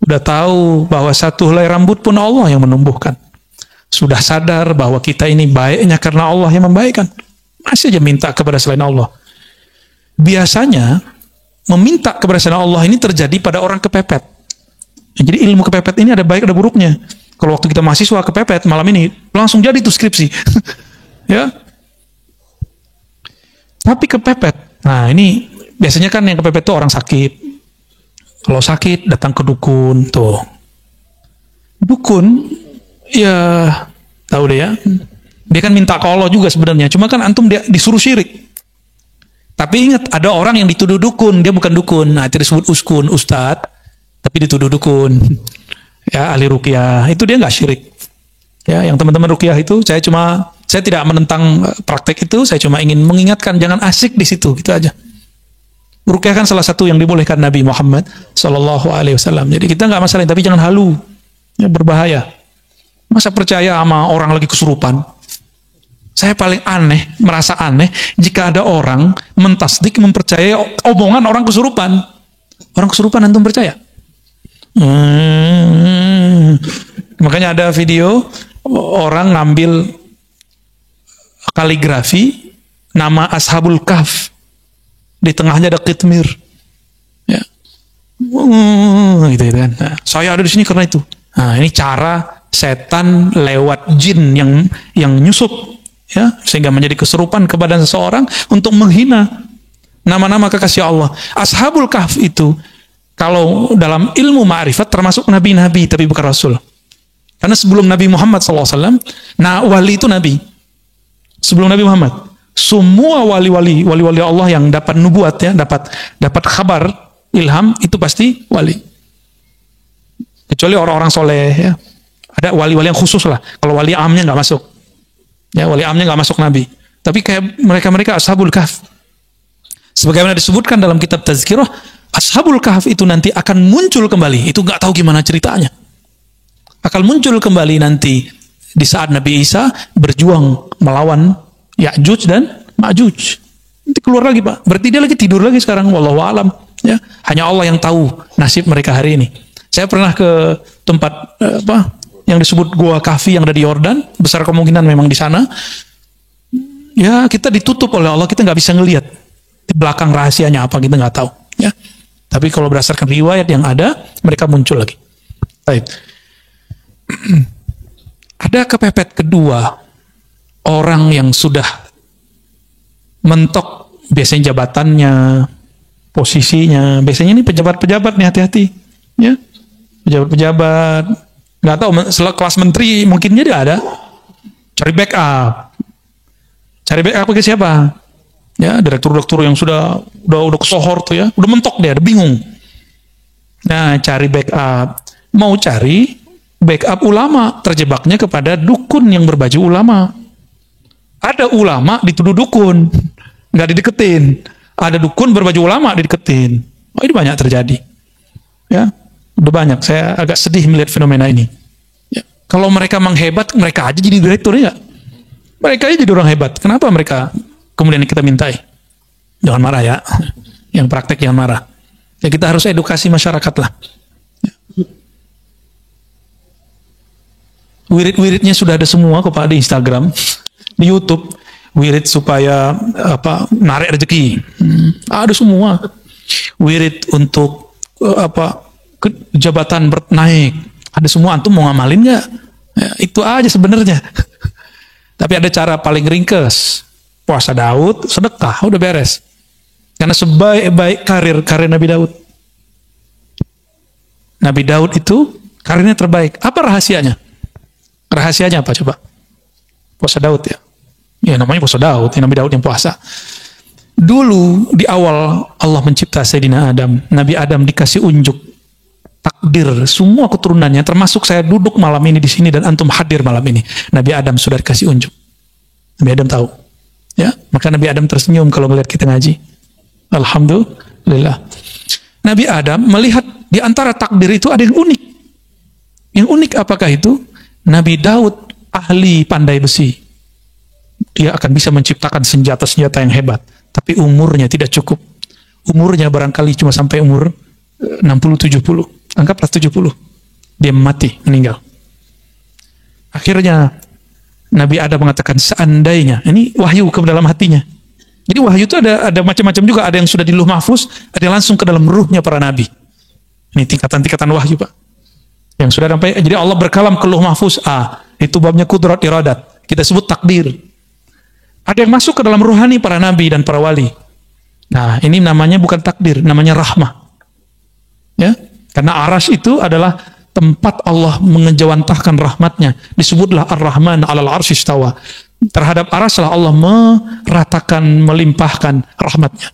Udah tahu bahwa satu helai rambut pun Allah yang menumbuhkan. Sudah sadar bahwa kita ini baiknya karena Allah yang membaikkan. Masih aja minta kepada selain Allah. Biasanya meminta kepada selain Allah ini terjadi pada orang kepepet. Jadi ilmu kepepet ini ada baik ada buruknya. Kalau waktu kita mahasiswa kepepet malam ini langsung jadi tuh skripsi. Ya. Tapi kepepet. Nah, ini biasanya kan yang kepepet itu orang sakit. Kalau sakit datang ke dukun tuh. Dukun, ya tahu deh ya. Dia kan minta ke Allah juga sebenarnya. Cuma kan antum dia disuruh syirik. Tapi ingat, ada orang yang dituduh dukun, dia bukan dukun. Nah, itu disebut uskun, ustadz, tapi dituduh dukun. Ya, ahli ruqyah, itu dia nggak syirik. Ya, yang teman-teman ruqyah itu, saya tidak menentang praktek itu, saya cuma ingin mengingatkan jangan asik di situ, gitu aja. Ruqyah kan salah satu yang dibolehkan Nabi Muhammad Sallallahu Alaihi Wasallam. Jadi kita nggak masalah, tapi jangan halu, ya, berbahaya. Masa percaya sama orang lagi kesurupan? Saya paling merasa aneh jika ada orang mentasdik, mempercayai omongan orang kesurupan. Orang kesurupan antum percaya? Makanya ada video orang ngambil kaligrafi nama Ashabul Kahf, di tengahnya ada kitmir, ya, gitu kan. Nah, saya ada di sini karena itu. Nah, ini cara setan lewat jin yang nyusup, ya, sehingga menjadi keserupan kepada seseorang untuk menghina nama-nama kekasih Allah. Ashabul Kahf itu kalau dalam ilmu ma'rifat termasuk nabi-nabi tapi bukan rasul. Karena sebelum Nabi Muhammad SAW, nah wali itu nabi. Sebelum Nabi Muhammad, semua wali-wali Allah yang dapat nubuat, ya, dapat kabar ilham, itu pasti wali. Kecuali orang-orang soleh, ya. Ada wali-wali yang khusus lah. Kalau wali amnya nggak masuk. Ya, wali amnya nggak masuk nabi. Tapi kayak mereka Ashabul Kahf. Sebagaimana disebutkan dalam kitab Tazkirah, Ashabul Kahf itu nanti akan muncul kembali. Itu nggak tahu gimana ceritanya. Akan muncul kembali nanti di saat Nabi Isa berjuang melawan Ya'juj dan Ma'juj. Nanti keluar lagi, Pak. Berarti dia lagi tidur lagi sekarang. Wallahu a'lam. Ya, hanya Allah yang tahu nasib mereka hari ini. Saya pernah ke tempat yang disebut Gua Kahfi yang ada di Yordan, besar kemungkinan memang di sana. Ya, kita ditutup oleh Allah, kita nggak bisa ngelihat di belakang rahasianya apa, kita nggak tahu. Ya, tapi kalau berdasarkan riwayat yang ada, mereka muncul lagi. Baik. Ada kepepet kedua, orang yang sudah mentok biasanya jabatannya, posisinya. Biasanya ini pejabat-pejabat nih, hati-hati. Ya, pejabat-pejabat. Nggak tahu, kelas menteri mungkin dia ada. Cari backup. Cari backup ke siapa? Ya, direktur-direktur yang udah kesohor tuh, ya. Udah mentok dia, udah bingung. Nah, cari backup. Mau cari backup ulama, terjebaknya kepada dukun yang berbaju ulama. Ada ulama dituduh dukun, nggak dideketin. Ada dukun berbaju ulama dideketin. Oh, ini banyak terjadi. Ya. Udah banyak, saya agak sedih melihat fenomena ini. Ya. Kalau mereka menghebat, mereka aja jadi direktur, ya. Mereka aja jadi orang hebat. Kenapa mereka kemudian kita mintai? Jangan marah, ya. Yang praktek jangan marah. Ya, kita harus edukasi masyarakat lah. Ya. Wirid-wiridnya sudah ada semua kok, Pak, di Instagram, di YouTube. Wirid supaya narik rezeki. Ada semua. Wirid untuk jabatan naik, ada semua. Antum mau ngamalin nggak? Ya, itu aja sebenarnya. Tapi ada cara paling ringkes, puasa Daud, sedekah, udah beres. Karena sebaik-baik karir Nabi Daud. Nabi Daud itu karirnya terbaik. Apa rahasianya? Rahasianya apa coba? Puasa Daud, ya. Ya, namanya puasa Daud, ya, Nabi Daud yang puasa. Dulu di awal Allah mencipta Sayyidina Adam, Nabi Adam dikasih unjuk takdir semua keturunannya, termasuk saya duduk malam ini di sini dan antum hadir malam ini. Nabi Adam sudah dikasih unjuk. Nabi Adam tahu. Ya, maka Nabi Adam tersenyum kalau melihat kita ngaji. Alhamdulillah. Nabi Adam melihat di antara takdir itu ada yang unik. Yang unik apakah itu? Nabi Daud ahli pandai besi. Dia akan bisa menciptakan senjata-senjata yang hebat, tapi umurnya tidak cukup. Umurnya barangkali cuma sampai umur 60-70. Anggaplah 70. Dia mati, meninggal. Akhirnya Nabi Adam mengatakan seandainya, ini wahyu ke dalam hatinya. Jadi wahyu itu ada macam-macam juga, ada yang sudah di Lauh Mahfuz, ada yang langsung ke dalam ruhnya para nabi. Ini tingkatan-tingkatan wahyu, Pak. Yang sudah sampai, jadi Allah berkalam ke Lauh Mahfuz, itu babnya kudrat iradat. Kita sebut takdir. Ada yang masuk ke dalam ruhani para nabi dan para wali. Nah, ini namanya bukan takdir, namanya rahmah. Ya, karena arash itu adalah tempat Allah mengejawantahkan rahmatnya. Disebutlah Ar-Rahman 'alal 'arsy istawa. Terhadap aras lah Allah meratakan, melimpahkan rahmatnya.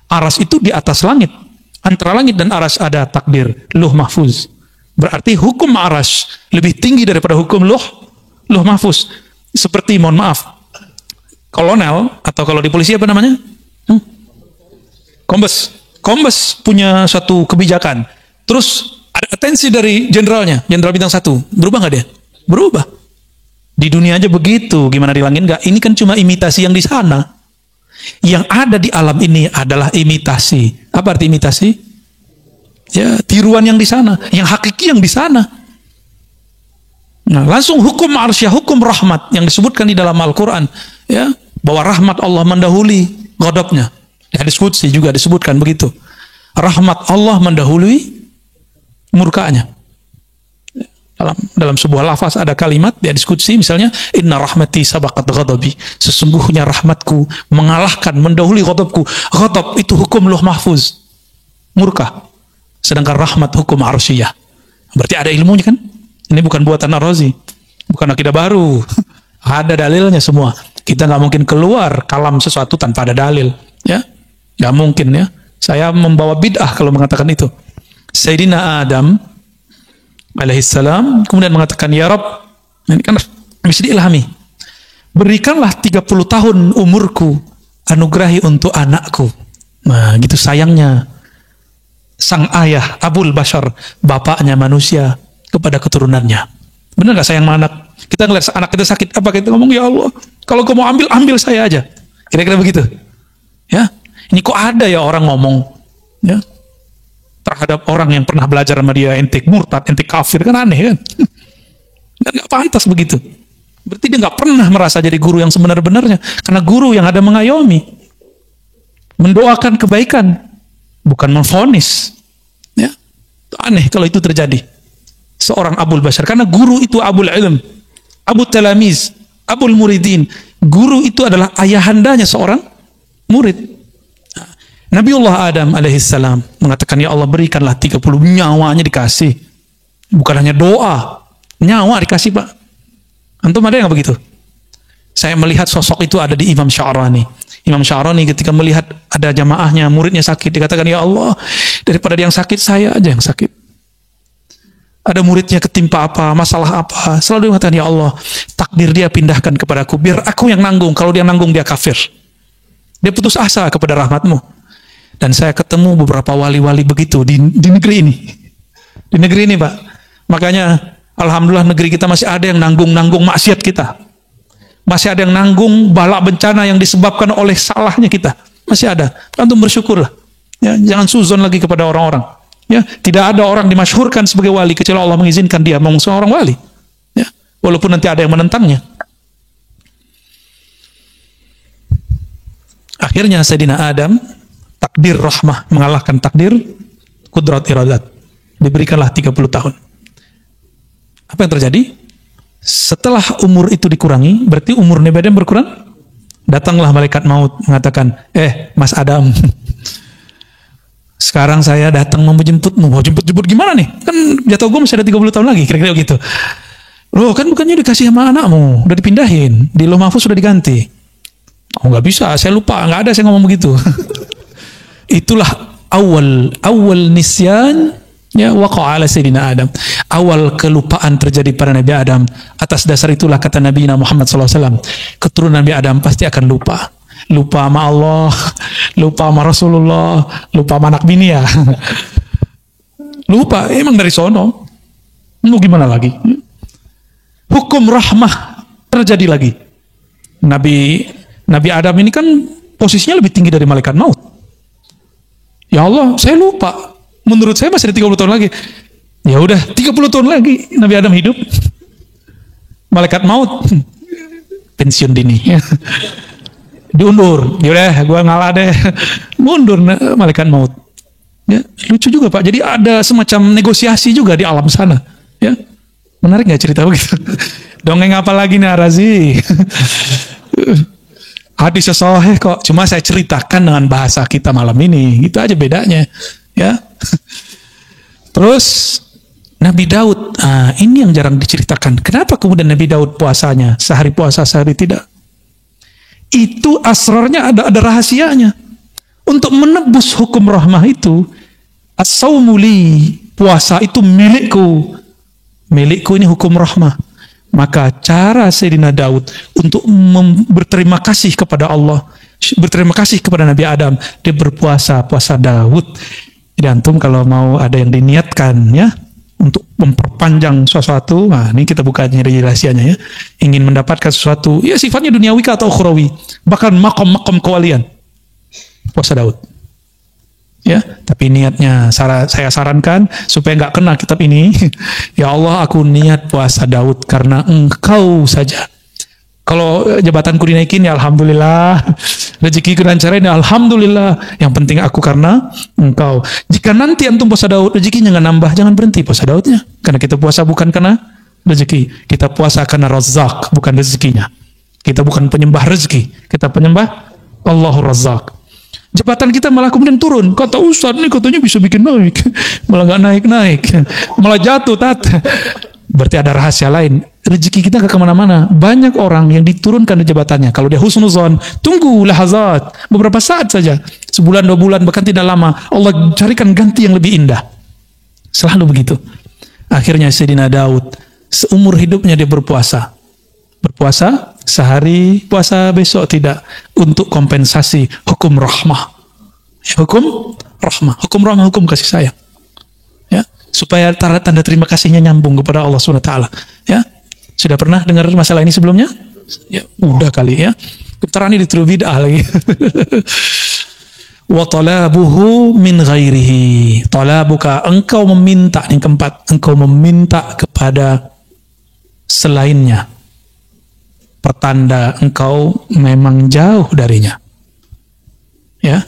Aras itu di atas langit. Antara langit dan aras ada takdir, luh mahfuz. Berarti hukum aras lebih tinggi daripada hukum luh mahfuz. Seperti, mohon maaf, kolonel, atau kalau di polisi apa namanya? Kombes punya satu kebijakan. Terus ada atensi dari jenderalnya, jenderal bintang 1. Berubah nggak dia? Berubah. Di dunia aja begitu, gimana di langit nggak? Ini kan cuma imitasi yang di sana. Yang ada di alam ini adalah imitasi. Apa arti imitasi? Ya, tiruan yang di sana, yang hakiki yang di sana. Nah, langsung hukum arsyah, hukum rahmat yang disebutkan di dalam Al-Quran, ya, bahwa rahmat Allah mendahului ghadabnya. Di hadis qudsi juga disebutkan begitu. Rahmat Allah mendahului murkanya. Dalam sebuah lafaz ada kalimat di hadis qudsi, misalnya, inna rahmati sabaqat ghadabi. Sesungguhnya rahmatku mengalahkan, mendahului ghadabku. Ghadab itu hukum luh mahfuz, murka. Sedangkan rahmat hukum arsyiyah. Berarti ada ilmunya kan? Ini bukan buatan Ar-Razi, bukan akidah baru. Ada dalilnya semua. Kita nggak mungkin keluar kalam sesuatu tanpa ada dalil, ya, nggak mungkin, ya. Saya membawa bid'ah kalau mengatakan itu. Sayyidina Adam alaihissalam kemudian mengatakan, ya Rabb, ini kan bisa diilhami, berikanlah 30 tahun umurku, anugerahi untuk anakku. Nah, gitu sayangnya sang ayah Abul Bashar, bapaknya manusia, kepada keturunannya. Benar gak sayang sama anak? Kita ngeliat anak kita sakit, apa kita ngomong, ya Allah, kalau kau mau ambil saya aja. Kira-kira begitu. Ya, ini kok ada ya orang ngomong, ya, terhadap orang yang pernah belajar sama dia, ente murtad, ente kafir, kan aneh kan? Dan gak pantas begitu. Berarti dia gak pernah merasa jadi guru yang sebenar-benarnya, karena guru yang ada mengayomi, mendoakan kebaikan, bukan memvonis. Ya, aneh kalau itu terjadi. Seorang Abul Bashar, karena guru itu Abul Ilm, Abu Talamiz, Abul Muridin. Guru itu adalah ayahandanya seorang murid. Nabiullah Adam alaihissalam mengatakan, ya Allah, berikanlah 30, nyawanya dikasih. Bukan hanya doa, nyawa dikasih, Pak. Antum ada yang begitu? Saya melihat sosok itu ada di Imam Sya'rani. Imam Sya'rani ketika melihat ada jamaahnya, muridnya sakit, dikatakan, ya Allah, daripada yang sakit, saya aja yang sakit. Ada muridnya ketimpa apa, masalah apa, selalu mengatakan, ya Allah, takdir dia pindahkan kepadaku, biar aku yang nanggung. Kalau dia nanggung, dia kafir. Dia putus asa kepada rahmatmu. Dan saya ketemu beberapa wali-wali begitu di negeri ini. Di negeri ini, Pak. Makanya, alhamdulillah negeri kita masih ada yang nanggung-nanggung maksiat kita. Masih ada yang nanggung bala bencana yang disebabkan oleh salahnya kita. Masih ada. Antum bersyukurlah. Ya, jangan suzon lagi kepada orang-orang. Ya, tidak ada orang dimasyhurkan sebagai wali kecuali Allah mengizinkan dia mau seorang wali. Ya, walaupun nanti ada yang menentangnya. Akhirnya Sayyidina Adam, takdir rahmah mengalahkan takdir kudrat iradat. Diberikanlah 30 tahun. Apa yang terjadi? Setelah umur itu dikurangi, berarti umur Nabi Adam berkurang. Datanglah malaikat maut mengatakan, Mas Adam, sekarang saya datang mau menjemputmu. Mau jemput gimana nih? Kan jatuh gue masih ada 30 tahun lagi, kira-kira gitu. Loh, kan bukannya dikasih sama anakmu, udah dipindahin, di Lauh Mahfuz sudah diganti. Oh, nggak bisa, saya lupa, nggak ada saya ngomong begitu. Itulah awal nisyan, ya, waqa ala Sayyidina Adam. Awal kelupaan terjadi pada Nabi Adam. Atas dasar itulah kata Nabi Muhammad SAW, keturunan Nabi Adam pasti akan lupa. Lupa sama Allah, lupa sama Rasulullah, lupa sama anak bini ya. Lupa, emang dari sono. Mau gimana lagi? Hukum rahmah terjadi lagi. Nabi Adam ini kan posisinya lebih tinggi dari malaikat maut. Ya Allah, saya lupa. Menurut saya masih ada 30 tahun lagi. Ya udah, 30 tahun lagi Nabi Adam hidup. Malaikat maut pensiun dini. Diundur. Yaudah, gue ngalah deh. Mundur malaikat maut. Ya, lucu juga, Pak. Jadi ada semacam negosiasi juga di alam sana. Ya, menarik nggak cerita begitu? Dongeng apa lagi nih, Arazi? Hadis sahih kok. Cuma saya ceritakan dengan bahasa kita malam ini. Gitu aja bedanya. Ya. Terus Nabi Daud, ini yang jarang diceritakan. Kenapa kemudian Nabi Daud puasanya sehari puasa sehari tidak? Itu asrarnya, ada rahasianya. Untuk menebus hukum rahmah itu, as-sawmu li, puasa itu milikku. Milikku ini hukum rahmah. Maka cara Sayyidina Daud untuk berterima kasih kepada Allah, berterima kasih kepada Nabi Adam, dia berpuasa, puasa Daud. Jadi antum kalau mau ada yang diniatkan ya, untuk memperpanjang sesuatu, nah ini kita buka rahasianya ya. Ingin mendapatkan sesuatu, ya sifatnya duniawi atau ukhrawi, bahkan makom-makom kewalian, puasa Daud. Ya, tapi niatnya saya sarankan supaya nggak kena kitab ini. Ya Allah, aku niat puasa Daud karena Engkau saja. Kalau jabatanku dinaikin ya alhamdulillah, rezekiku dilancarin ya alhamdulillah. Yang penting aku karena Engkau. Jika nanti antum puasa Daud rezekinya nggak nambah, jangan berhenti puasa Daudnya. Karena kita puasa bukan karena rezeki, kita puasa karena Razzaq, bukan rezekinya. Kita bukan penyembah rezeki, kita penyembah Allahur Razzaq. Jabatan kita malah kemudian turun. Kata Ustaz ini katanya bisa bikin naik, malah nggak naik-naik, malah jatuh Berarti ada rahasia lain. Rezeki kita gak kemana-mana. Banyak orang yang diturunkan di jabatannya. Kalau dia husnuzon, tunggu lahazat, beberapa saat saja, sebulan 2 bulan bahkan tidak lama, Allah carikan ganti yang lebih indah. Selalu begitu. Akhirnya Sayyidina Daud seumur hidupnya dia berpuasa sehari, puasa besok tidak, untuk kompensasi hukum rahmah. Hukum rahmah, hukum kasih sayang. Ya, supaya tanda terima kasihnya nyambung kepada Allah SWT. Ya, sudah pernah dengar masalah ini sebelumnya? Ya, udah kali ya. Keterangan di bid'ah lagi. Wa talabuhu min ghairihi. Talabuka, engkau meminta, yang keempat, engkau meminta kepada selainnya. Pertanda engkau memang jauh darinya. Ya.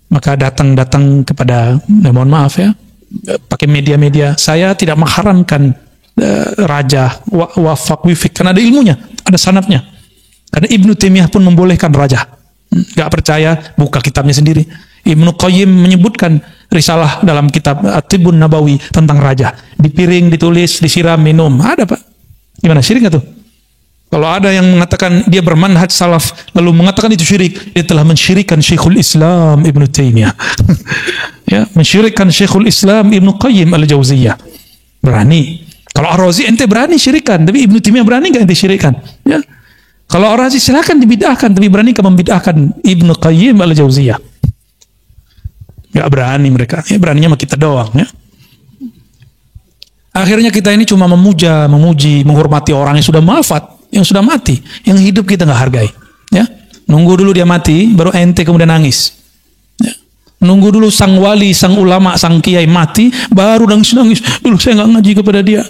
Maka datang kepada, mohon maaf ya, pakai media-media, saya tidak mengharamkan raja, wafak, wifik, karena ada ilmunya, ada sanadnya. Karena Ibnu Taimiyah pun membolehkan raja. Gak percaya, buka kitabnya sendiri. Ibnu Qayyim menyebutkan risalah dalam kitab At-Tibbun Nabawi tentang raja. Di piring, ditulis, disiram, minum. Ada Pak. Gimana, syirik gak tuh? Kalau ada yang mengatakan dia bermanhaj salaf, lalu mengatakan itu syirik, dia telah mensyirikkan Syekhul Islam Ibnu Taimiyah. Ya, mensyirikkan Syekhul Islam Ibnu Qayyim Al-Jauziyah. Berani. Kalau Ar-Razi ente berani syirikan, tapi Ibnu Taimiyah berani gak ente syirikan? Ya. Kalau Ar-Razi silakan dibid'ahkan, tapi berani gak membid'ahkan Ibnu Qayyim Al-Jauziyah? Gak berani mereka. Ya, beraninya sama kita doang ya. Akhirnya kita ini cuma memuja, memuji, menghormati orang yang sudah wafat, yang sudah mati, yang hidup kita nggak hargai. Ya, nunggu dulu dia mati, baru ente kemudian nangis. Ya. Nunggu dulu sang wali, sang ulama, sang kiai mati, baru nangis. Dulu saya nggak ngaji kepada dia.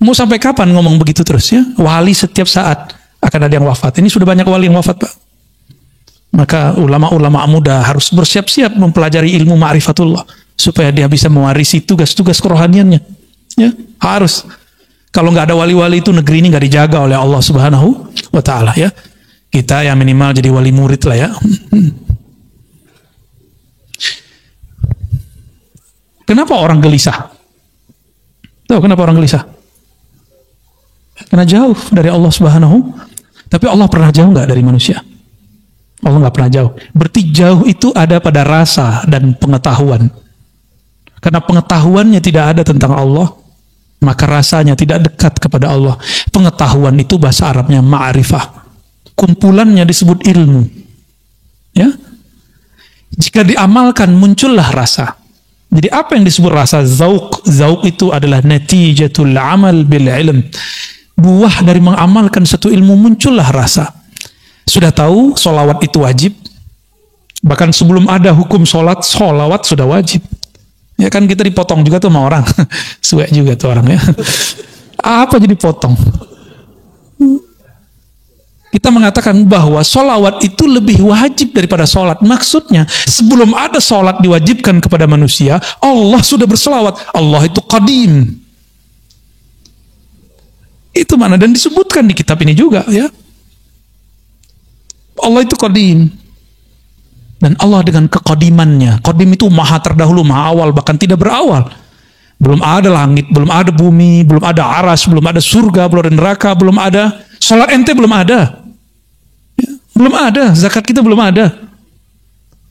Mau sampai kapan ngomong begitu terus ya? Wali setiap saat akan ada yang wafat. Ini sudah banyak wali yang wafat Pak. Maka ulama-ulama muda harus bersiap-siap mempelajari ilmu ma'rifatullah supaya dia bisa mewarisi tugas-tugas kerohaniannya. Ya, harus. Kalau nggak ada wali-wali itu negeri ini nggak dijaga oleh Allah Subhanahu wa Ta'ala ya. Kita yang minimal jadi wali murid lah ya. Kenapa orang gelisah? Tahu kenapa orang gelisah? Karena jauh dari Allah Subhanahu. Tapi Allah pernah jauh nggak dari manusia? Allah nggak pernah jauh. Berarti jauh itu ada pada rasa dan pengetahuan. Karena pengetahuannya tidak ada tentang Allah, maka rasanya tidak dekat kepada Allah. Pengetahuan itu bahasa Arabnya ma'rifah. Kumpulannya disebut ilmu. Ya. Jika diamalkan muncullah rasa. Jadi apa yang disebut rasa? Zauq. Zauq itu adalah natijatul amal bil ilm. Buah dari mengamalkan satu ilmu muncullah rasa. Sudah tahu sholawat itu wajib. Bahkan sebelum ada hukum sholat, sholawat sudah wajib. Ya kan kita dipotong juga tuh sama orang. Suek juga tuh orang ya. Apa jadi potong? Kita mengatakan bahwa sholawat itu lebih wajib daripada sholat. Maksudnya sebelum ada sholat diwajibkan kepada manusia, Allah sudah berselawat. Allah itu qadim. Itu mana? Dan disebutkan di kitab ini juga ya. Allah itu qadim. Dan Allah dengan kekodimannya, qadim itu maha terdahulu, maha awal, bahkan tidak berawal. Belum ada langit, belum ada bumi, belum ada aras, belum ada surga, belum ada neraka, belum ada sholat ente, belum ada. Ya, belum ada, zakat kita belum ada.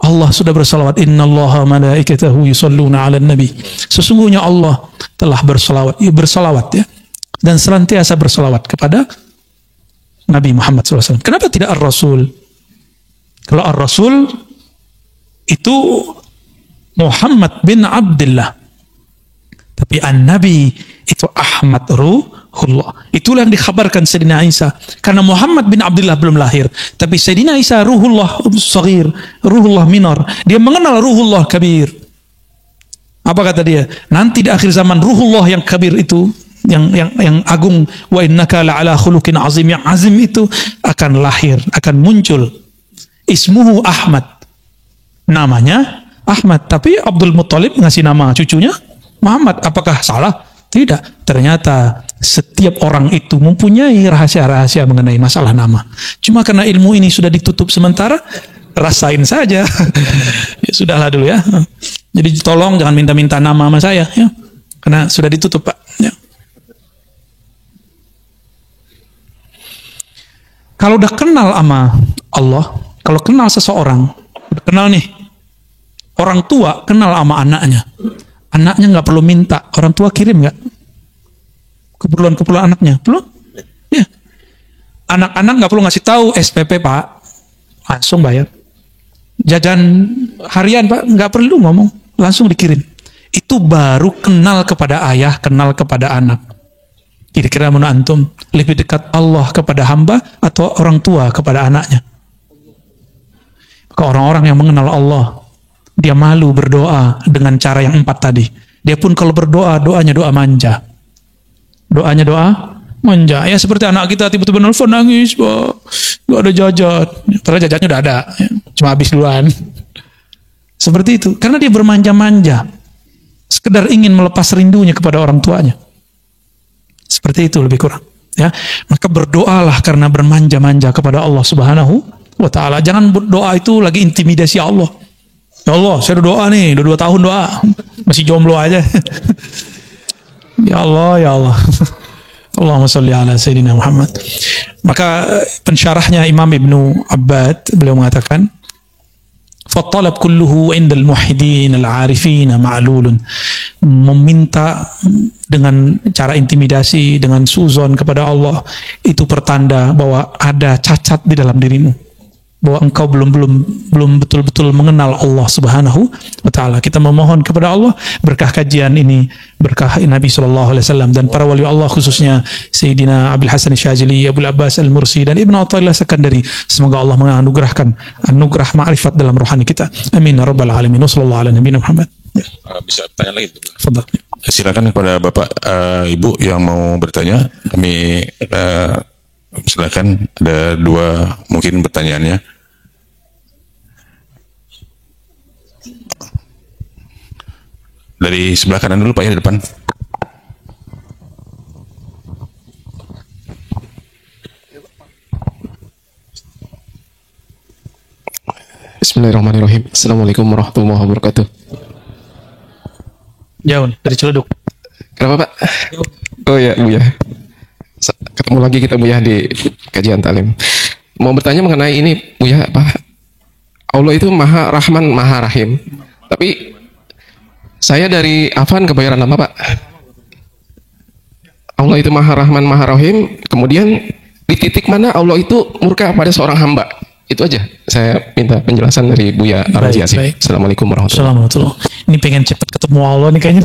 Allah sudah bersalawat, innallaha malaikatahu yusalluna 'alan nabi. Sesungguhnya Allah telah bersalawat ya, dan senantiasa bersalawat kepada Nabi Muhammad SAW. Kenapa tidak ar-Rasul? Kalau ar-Rasul itu Muhammad bin Abdullah. Tapi an-Nabi itu Ahmad Ruhullah. Itulah yang dikhabarkan Sayyidina Isa. Karena Muhammad bin Abdullah belum lahir. Tapi Sayyidina Isa Ruhullah Saghir, Ruhullah Minor. Dia mengenal Ruhullah Kabir. Apa kata dia? Nanti di akhir zaman Ruhullah yang Kabir itu, yang agung, wa innaka la'ala khuluqin azim, yang azim itu akan lahir, akan muncul. Ismuhu Ahmad. Namanya Ahmad. Tapi Abdul Muttalib ngasih nama cucunya Muhammad. Apakah salah? Tidak. Ternyata setiap orang itu mempunyai rahasia-rahasia mengenai masalah nama. Cuma karena ilmu ini sudah ditutup sementara, rasain saja. Ya sudahlah dulu ya. Jadi tolong jangan minta-minta nama sama saya ya. Karena sudah ditutup, Pak. Ya. Kalau udah kenal sama Allah, kalau kenal seseorang, udah kenal nih, orang tua kenal sama anaknya. Anaknya nggak perlu minta, orang tua kirim nggak? Keperluan anaknya, perlu? Ya. Anak-anak nggak perlu ngasih tahu SPP Pak, langsung bayar. Jajan harian Pak, nggak perlu ngomong, langsung dikirim. Itu baru kenal kepada ayah, kenal kepada anak. Kira-kira menurut antum lebih dekat Allah kepada hamba atau orang tua kepada anaknya? Maka orang-orang yang mengenal Allah, dia malu berdoa dengan cara yang 4 tadi. Dia pun kalau berdoa, doanya doa manja. Doanya doa manja. Ya seperti anak kita tiba-tiba nelfon nangis, Pak, gak ada jajan. Padahal jajannya udah ada, ya. Cuma habis duluan. Seperti itu. Karena dia bermanja-manja. Sekedar ingin melepas rindunya kepada orang tuanya. Seperti itu lebih kurang. Ya, maka berdoalah karena bermanja-manja kepada Allah Subhanahu wa Ta'ala. Jangan berdoa itu lagi intimidasi Allah. Ya Allah, saya udah doa nih, udah 2 tahun doa, masih jomblo aja. Ya Allah, ya Allah. Allahumma sholli ala Sayyidina Muhammad. Maka pensyarahnya Imam Ibnu Abbad, beliau mengatakan, "Fattalab kulluhu 'inda al-muwahhidin al-'arifin ma'lulun." Meminta dengan cara intimidasi, dengan suzon kepada Allah, itu pertanda bahwa ada cacat di dalam dirimu. Bahwa engkau belum betul-betul mengenal Allah Subhanahu wa Ta'ala. Kita memohon kepada Allah berkah kajian ini, berkah Nabi SAW dan para wali Allah, khususnya Sayyidina Abil Hasan Syazili, Abu Abbas Al-Mursi dan Ibn Athaillah Sakandari. Semoga Allah menganugerahkan anugerah ma'rifat dalam rohani kita. Amin ya rabbal alamin. Wassallallahu ala nabiyina Muhammad. Bisa bertanya lagi? Fadhal. Silakan kepada Bapak, Ibu yang mau bertanya. Kami silakan, ada 2 mungkin pertanyaannya. Dari sebelah kanan dulu Pak ya, di depan. Bismillahirrahmanirrahim. Assalamualaikum warahmatullahi wabarakatuh. Jauh dari Ciledug. Kenapa Pak? Oh ya Buya, ketemu lagi kita Buya di kajian talim. Mau bertanya mengenai ini Buya, apa? Allah itu Maha Rahman, Maha Rahim. Tapi saya dari Afan kebayaran lama Pak. Allah itu Maha Rahman, Maha Rahim. Kemudian di titik mana Allah itu murka pada seorang hamba? Itu aja. Saya minta penjelasan dari Buya Ar-Razi. Assalamualaikum warahmatullahi wabarakatuh. Ini pengen cepat ketemu Allah nih kayaknya.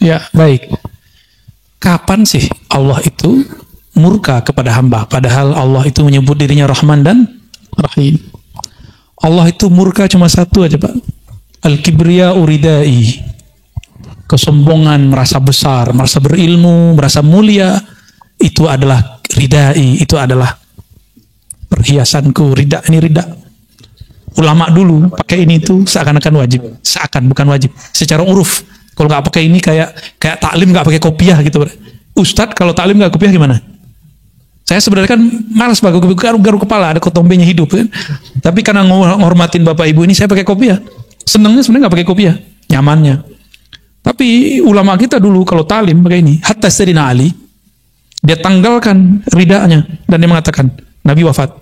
Ya, baik. Kapan sih Allah itu murka kepada hamba? Padahal Allah itu menyebut dirinya Rahman dan Rahim. Allah itu murka cuma satu aja Pak. Al-kibriya uridai. Kesombongan, merasa besar, merasa berilmu, merasa mulia. Itu adalah ridai, itu adalah perhiasanku, rida, ini rida. Ulama dulu pakai ini itu seakan-akan wajib, seakan bukan wajib. Secara uruf, kalau nggak pakai ini kayak taklim nggak pakai kopiah gitu. Ustadz kalau taklim nggak kopiah gimana? Saya sebenarnya kan malas pakai garuk kepala, ada kotombenya hidup kan. Tapi karena ngormatin bapak ibu ini saya pakai kopiah. Senangnya sebenarnya nggak pakai kopiah, nyamannya. Tapi ulama kita dulu kalau talim pakai ini. Hatta Sayyidina Ali, dia tanggalkan ridanya dan dia mengatakan, Nabi wafat,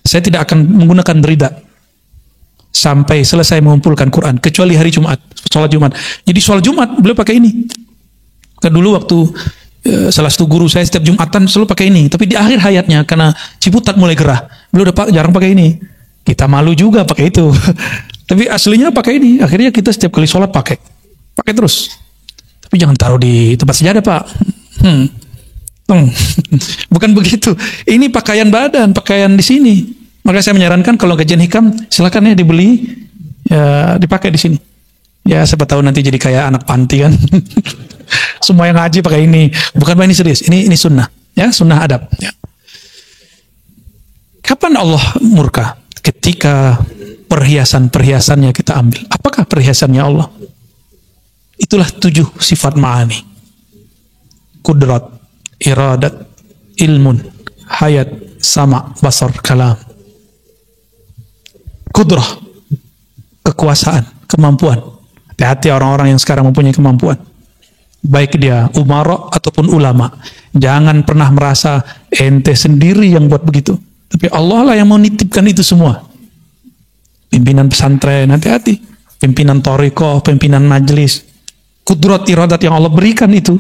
saya tidak akan menggunakan rida sampai selesai mengumpulkan Quran, kecuali hari Jumat, sholat Jumat. Jadi sholat Jumat beliau pakai ini. Kan dulu waktu salah satu guru saya setiap Jumatan selalu pakai ini. Tapi di akhir hayatnya karena Ciputat mulai gerah, beliau udah jarang pakai ini. Kita malu juga pakai itu. Tapi aslinya pakai ini. Akhirnya kita setiap kali sholat pakai terus. Tapi jangan taruh di tempat sejadah, Pak. Bukan begitu. Ini pakaian badan, pakaian di sini. Maka saya menyarankan kalau kajian hikam silakan ya dibeli, ya dipakai di sini. Ya siapa tahu nanti jadi kayak anak panti kan. Semua yang ngaji pakai ini. Bukan ini serius. Ini sunnah. Ya sunnah adab. Ya. Kapan Allah murka? Ketika perhiasan-perhiasannya kita ambil. Apakah perhiasannya Allah? Itulah 7 sifat ma'ani. Kudrat, iradat, ilmun, hayat, sama, basar, kalam. Kudrah, kekuasaan, kemampuan. Hati-hati orang-orang yang sekarang mempunyai kemampuan. Baik dia umara ataupun ulama. Jangan pernah merasa ente sendiri yang buat begitu. Tapi Allah lah yang mau nitipkan itu semua. Pimpinan pesantren, hati-hati. Pimpinan thariqah, pimpinan majelis. Kudrat iradat yang Allah berikan itu.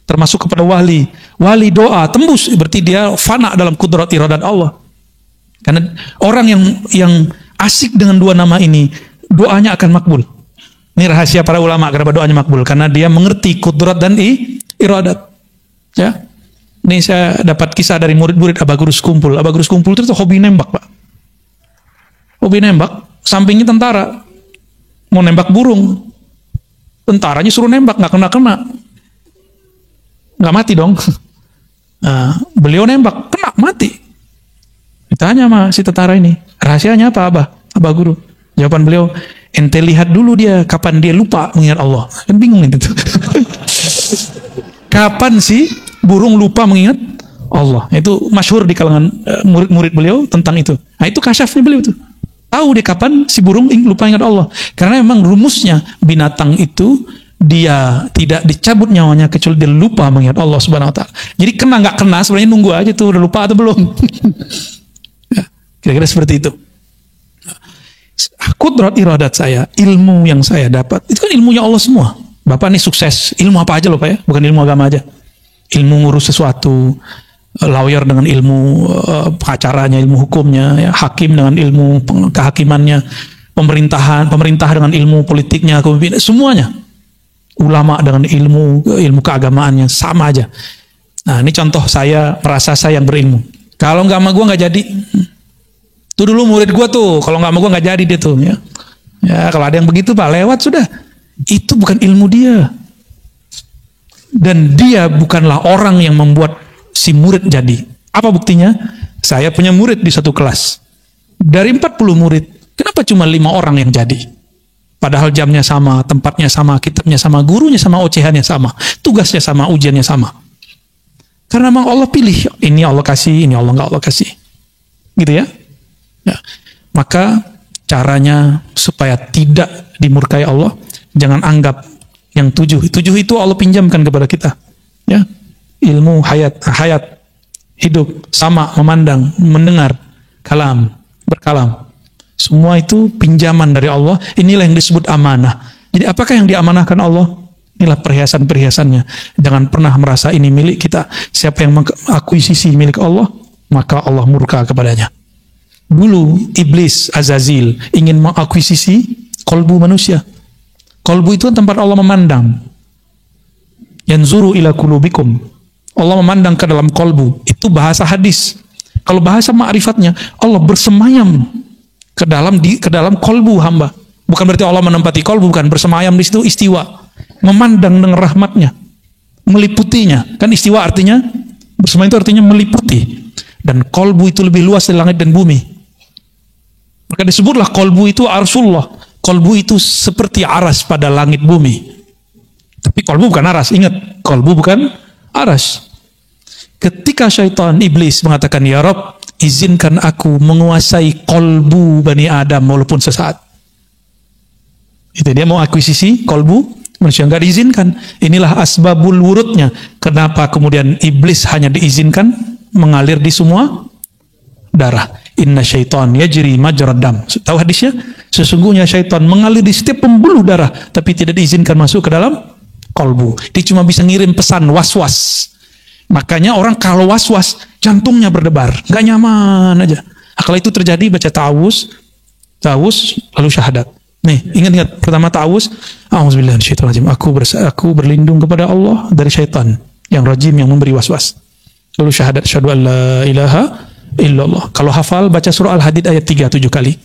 Termasuk kepada wali. Wali doa, tembus. Berarti dia fana dalam kudrat iradat Allah. Karena orang yang asik dengan 2 nama ini, doanya akan makbul. Ini rahasia para ulama kenapa doanya makbul, karena dia mengerti kudrat dan iradat. Ya. Ini saya dapat kisah dari murid-murid Abagurus Kumpul. Abagurus Kumpul itu hobi nembak, Pak. Hobi nembak, sampingnya tentara. Mau nembak burung. Tentaranya suruh nembak, nggak kena-kena. Nggak mati dong. Nah, beliau nembak, kena, mati. Ditanya sama si tentara ini, rahasianya apa, Abah Guru? Jawaban beliau, ente lihat dulu dia kapan dia lupa mengingat Allah. Kan bingung itu. Kapan sih burung lupa mengingat Allah? Itu masyhur di kalangan murid-murid beliau tentang itu. Nah, itu kasyafnya beliau itu. Tahu dia kapan si burung lupa ingat Allah. Karena memang rumusnya binatang itu dia tidak dicabut nyawanya kecuali dia lupa mengingat Allah Subhanahu wa taala. Jadi kena nggak kena sebenarnya nunggu aja tuh udah lupa atau belum. Kira-kira seperti itu. Kudrat iradat saya, ilmu yang saya dapat, itu kan ilmunya Allah semua. Bapak nih sukses, ilmu apa aja loh Pak ya, bukan ilmu agama aja. Ilmu ngurus sesuatu, lawyer dengan ilmu pengacaranya, ilmu hukumnya, ya, hakim dengan ilmu kehakimannya, pemerintah dengan ilmu politiknya, semuanya. Ulama dengan ilmu keagamaannya, sama aja. Nah ini contoh saya, merasa saya yang berilmu. Kalau nggak sama gue nggak jadi. Itu dulu murid gue tuh, kalau nggak sama gue nggak jadi dia tuh. Ya kalau ada yang begitu Pak, lewat sudah. Itu bukan ilmu dia. Dan dia bukanlah orang yang membuat si murid jadi. Apa buktinya? Saya punya murid di satu kelas. Dari 40 murid, kenapa cuma 5 orang yang jadi? Padahal jamnya sama, tempatnya sama, kitabnya sama, gurunya sama, ocehannya sama, tugasnya sama, ujiannya sama. Karena memang Allah pilih, ini Allah kasih, ini Allah nggak Allah kasih. Gitu ya? Ya. Maka caranya supaya tidak dimurkai Allah, jangan anggap yang 7 itu Allah pinjamkan kepada kita. Ya. Ilmu, hayat, hidup, sama, memandang, mendengar, kalam, berkalam. Semua itu pinjaman dari Allah. Inilah yang disebut amanah. Jadi apakah yang diamanahkan Allah? Inilah perhiasan-perhiasannya. Jangan pernah merasa ini milik kita. Siapa yang mengakuisisi milik Allah, maka Allah murka kepadanya. Dulu iblis Azazil ingin mengakuisisi kolbu manusia. Kolbu itu tempat Allah memandang. Yanzuru ila kulubikum. Allah memandang ke dalam kolbu. Itu bahasa hadis. Kalau bahasa ma'rifatnya, Allah bersemayam ke dalam kolbu hamba. Bukan berarti Allah menempati kolbu, bukan. Bersemayam di situ istiwa. Memandang dengan rahmatnya. Meliputinya. Kan istiwa artinya, bersemayam itu artinya meliputi. Dan kolbu itu lebih luas dari langit dan bumi. Maka disebutlah kolbu itu arsullah. Kolbu itu seperti aras pada langit bumi. Tapi kolbu bukan aras. Ingat, kolbu bukan aras. Ketika syaitan iblis mengatakan, ya Rabb, izinkan aku menguasai kolbu Bani Adam walaupun sesaat. Itu dia mau akuisisi kolbu manusia nggak diizinkan. Inilah asbabul wurudnya. Kenapa kemudian iblis hanya diizinkan mengalir di semua darah. Inna syaitan yajri majrad dam. Tahu hadisnya? Sesungguhnya syaitan mengalir di setiap pembuluh darah, tapi tidak diizinkan masuk ke dalam kolbu. Dia cuma bisa ngirim pesan was-was. Makanya orang kalau was-was, jantungnya berdebar, nggak nyaman aja. Kalau itu terjadi, baca ta'awuz, lalu syahadat. Nih, ingat-ingat, pertama ta'awuz, a'udzubillahi minasyaitonir rajim. Aku berlindung kepada Allah dari syaitan yang rajim, yang memberi was-was. Lalu syahadat, syahadu an la ilaha illallah. Kalau hafal, baca surah Al-Hadid ayat 3 7 kali.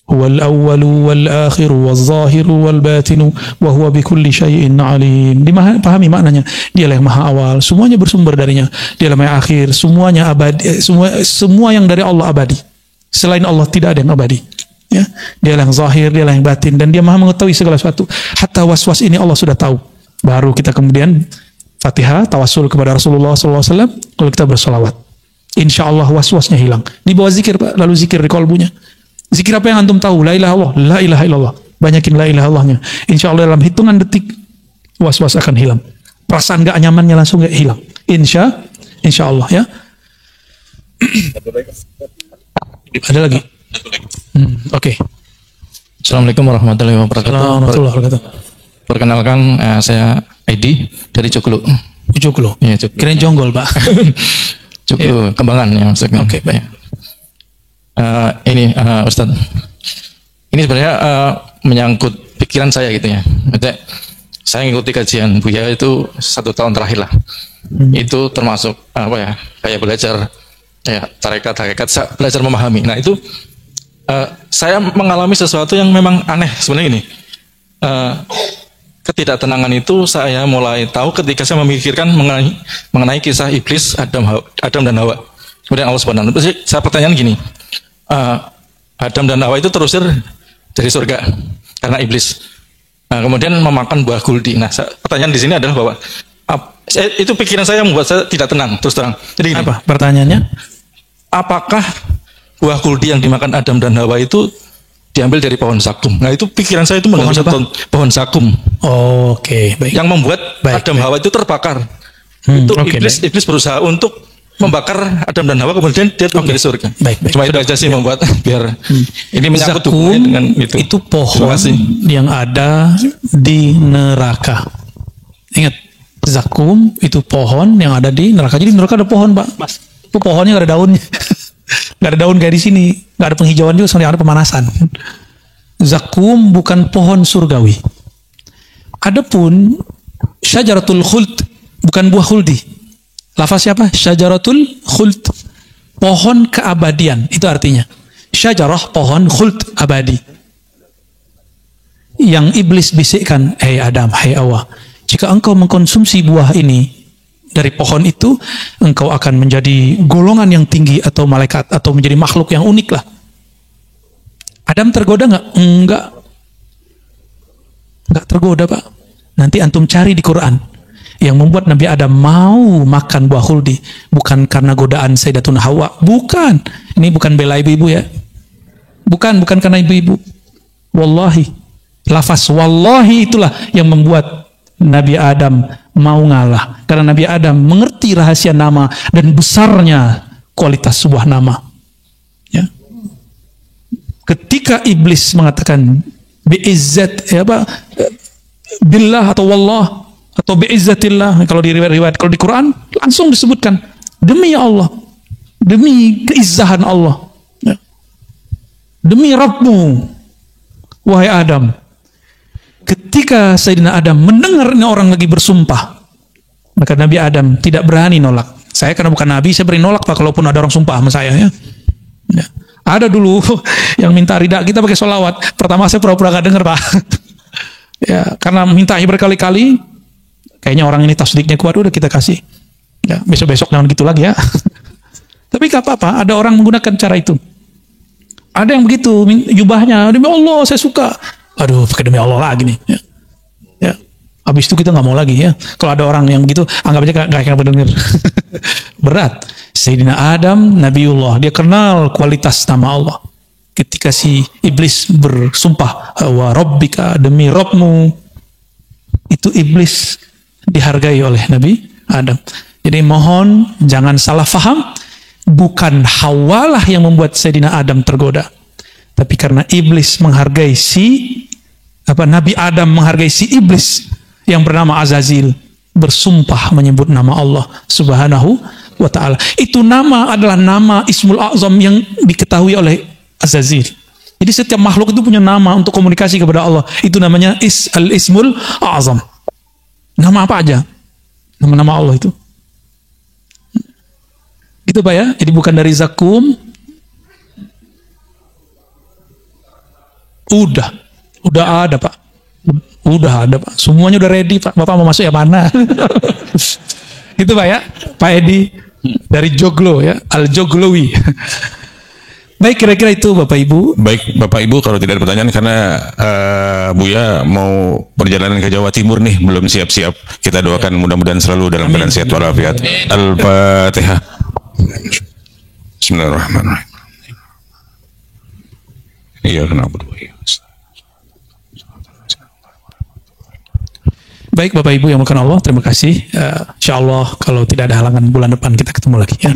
Wal awwalu wal akhiru wal zahiru wal batinu wa huwa bikulli syai'in alim. Dipahami maknanya. Dialah yang maha awal, semuanya bersumber darinya. Dialah yang akhir, semuanya abadi, semua yang dari Allah abadi. Selain Allah tidak ada yang abadi. Ya, dialah yang zahir, dialah yang batin, dan dia maha mengetahui segala sesuatu. Hatta was-was ini Allah sudah tahu. Baru kita kemudian Fatihah, tawasul kepada Rasulullah SAW, lalu kita bersolawat. Insya Allah was-wasnya hilang. Di bawah zikir, Pak, lalu zikir di kolbunya. Zikir apa yang antum tahu? La ilaha illallah, la ilaha illallah. Banyakin la ilaha illallahnya. Insya Allah dalam hitungan detik was-was akan hilang. Perasaan gak nyamannya langsung gak hilang. Insya Allah ya. Ada lagi? Oke. Assalamualaikum warahmatullahi wabarakatuh. Perkenalkan, saya Edi dari Joglo. Joglo. Iya, Joglo. Kirain Jonggol, Pak. Joglo, Kembangan ya maksudnya. Oke, baik. Ini Ustadz, ini sebenarnya menyangkut pikiran saya gitu ya. Maksudnya, saya ngikuti kajian Buya itu 1 tahun terakhir lah. Itu termasuk apa ya, kayak belajar ya tarekat, belajar memahami. Nah itu saya mengalami sesuatu yang memang aneh sebenarnya ini. Ketidaktenangan itu saya mulai tahu ketika saya memikirkan mengenai kisah iblis, Adam dan Hawa. Kemudian Allah Subhanahu wa taala. Saya pertanyaan gini, Adam dan Hawa itu terusir dari surga karena iblis. Nah, kemudian memakan buah guldi. Nah, pertanyaan di sini adalah bahwa itu pikiran saya membuat saya tidak tenang terus terang. Jadi gini, apa pertanyaannya? Apakah buah guldi yang dimakan Adam dan Hawa itu diambil dari pohon zakum? Nah, itu pikiran saya itu mengenai pohon zakum. Oke, baik. Yang membuat Adam Hawa itu terbakar. Itu iblis berusaha untuk membakar Adam dan Hawa, kemudian dia turun dari surga. Baik. Cuma itu aja sih membuat biar ini menyangkut hubungannya dengan itu. Itu pohon yang ada di neraka. Ingat, zakum itu pohon yang ada di neraka. Jadi neraka ada pohon, Pak. Mas, itu pohonnya nggak ada daunnya. Nggak ada daun kayak di sini. Nggak ada penghijauan juga, soalnya ada pemanasan. Zakum bukan pohon surgawi. Adapun syajaratul khuld bukan buah khuldi. Lafaz siapa? Syajaratul khuld. Pohon keabadian. Itu artinya. Syajarah, pohon, khuld, abadi. Yang iblis bisikkan, hai Adam, hai Hawa, jika engkau mengkonsumsi buah ini dari pohon itu, engkau akan menjadi golongan yang tinggi atau malaikat, atau menjadi makhluk yang unik lah. Adam tergoda nggak? Nggak tergoda, Pak. Nanti antum cari di Quran. Yang membuat Nabi Adam mau makan buah khuldi bukan karena godaan Sayyidatuna Hawa, bukan. Ini bukan bela ibu-ibu ya, bukan karena ibu-ibu. Wallahi, lafaz wallahi itulah yang membuat Nabi Adam mau ngalah, karena Nabi Adam mengerti rahasia nama dan besarnya kualitas sebuah nama ya. Ketika iblis mengatakan bi'izzat billah atau wallah atau bi'izzatillah, kalau di riwayat, kalau di Quran langsung disebutkan demi Allah, demi keizahan Allah ya. Demi Rabbmu wahai Adam. Ketika Sayyidina Adam mendengar ini orang lagi bersumpah, maka Nabi Adam tidak berani nolak. Saya karena bukan Nabi, saya berani nolak, Pak, kalaupun ada orang sumpah sama saya ya. Ada dulu yang minta ridha kita pakai sholawat. Pertama saya pura-pura gak dengar, Pak. Ya, karena minta berkali-kali, kayaknya orang ini tasdiknya kuat, udah kita kasih. Ya, besok-besok jangan gitu lagi ya. Tapi gak apa-apa, ada orang menggunakan cara itu. Ada yang begitu, jubahnya, demi Allah saya suka. Aduh, pakai demi Allah lagi nih. Ya. Ya. Habis itu kita nggak mau lagi ya. Kalau ada orang yang begitu, anggap aja nggak akan mendengar. Berat. Sayyidina Adam, Nabiullah, dia kenal kualitas nama Allah. Ketika si iblis bersumpah, wa rabbika, demi Rabbmu, itu iblis dihargai oleh Nabi Adam. Jadi mohon jangan salah faham, bukan Hawa lah yang membuat Sayyidina Adam tergoda, tapi karena iblis menghargai Nabi Adam menghargai si iblis yang bernama Azazil, bersumpah menyebut nama Allah Subhanahu wa ta'ala. Itu nama adalah nama Ismul A'zam yang diketahui oleh Azazil. Jadi setiap makhluk itu punya nama untuk komunikasi kepada Allah. Itu namanya Al-Ismul A'zam. Nama apa aja? Nama-nama Allah itu. Gitu Pak ya? Jadi bukan dari Zakum. Udah ada Pak. Udah ada Pak. Semuanya udah ready Pak. Bapak mau masuk yang mana? Gitu Pak ya? Pak Edi dari Joglo ya. Al-Joglowi. Baik, kira-kira itu Bapak Ibu. Baik Bapak Ibu, kalau tidak ada pertanyaan karena Buya mau perjalanan ke Jawa Timur nih, belum siap-siap. Kita doakan mudah-mudahan selalu dalam keadaan sehat walafiat. Al-Fatihah. Bismillahirrahmanirrahim. Iya, kenapa? Baik Bapak Ibu yang dimuliakan Allah, terima kasih. Insyaallah kalau tidak ada halangan bulan depan kita ketemu lagi ya.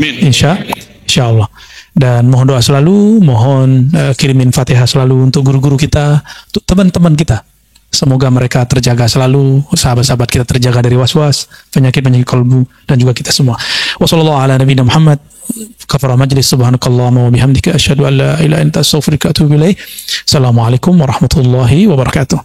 Insyaallah. Dan mohon doa selalu, mohon kirimin Fatihah selalu untuk guru-guru kita, untuk teman-teman kita. Semoga mereka terjaga selalu, sahabat-sahabat kita terjaga dari was-was, penyakit-penyakit kalbu, dan juga kita semua. Wassallallahu ala nabiyina Muhammad. Kafara majlis, subhanakallahumma wa bihamdika asyhadu an la ilaha illa anta astaghfiruka wa atubu ilaik. Assalamualaikum warahmatullahi wabarakatuh.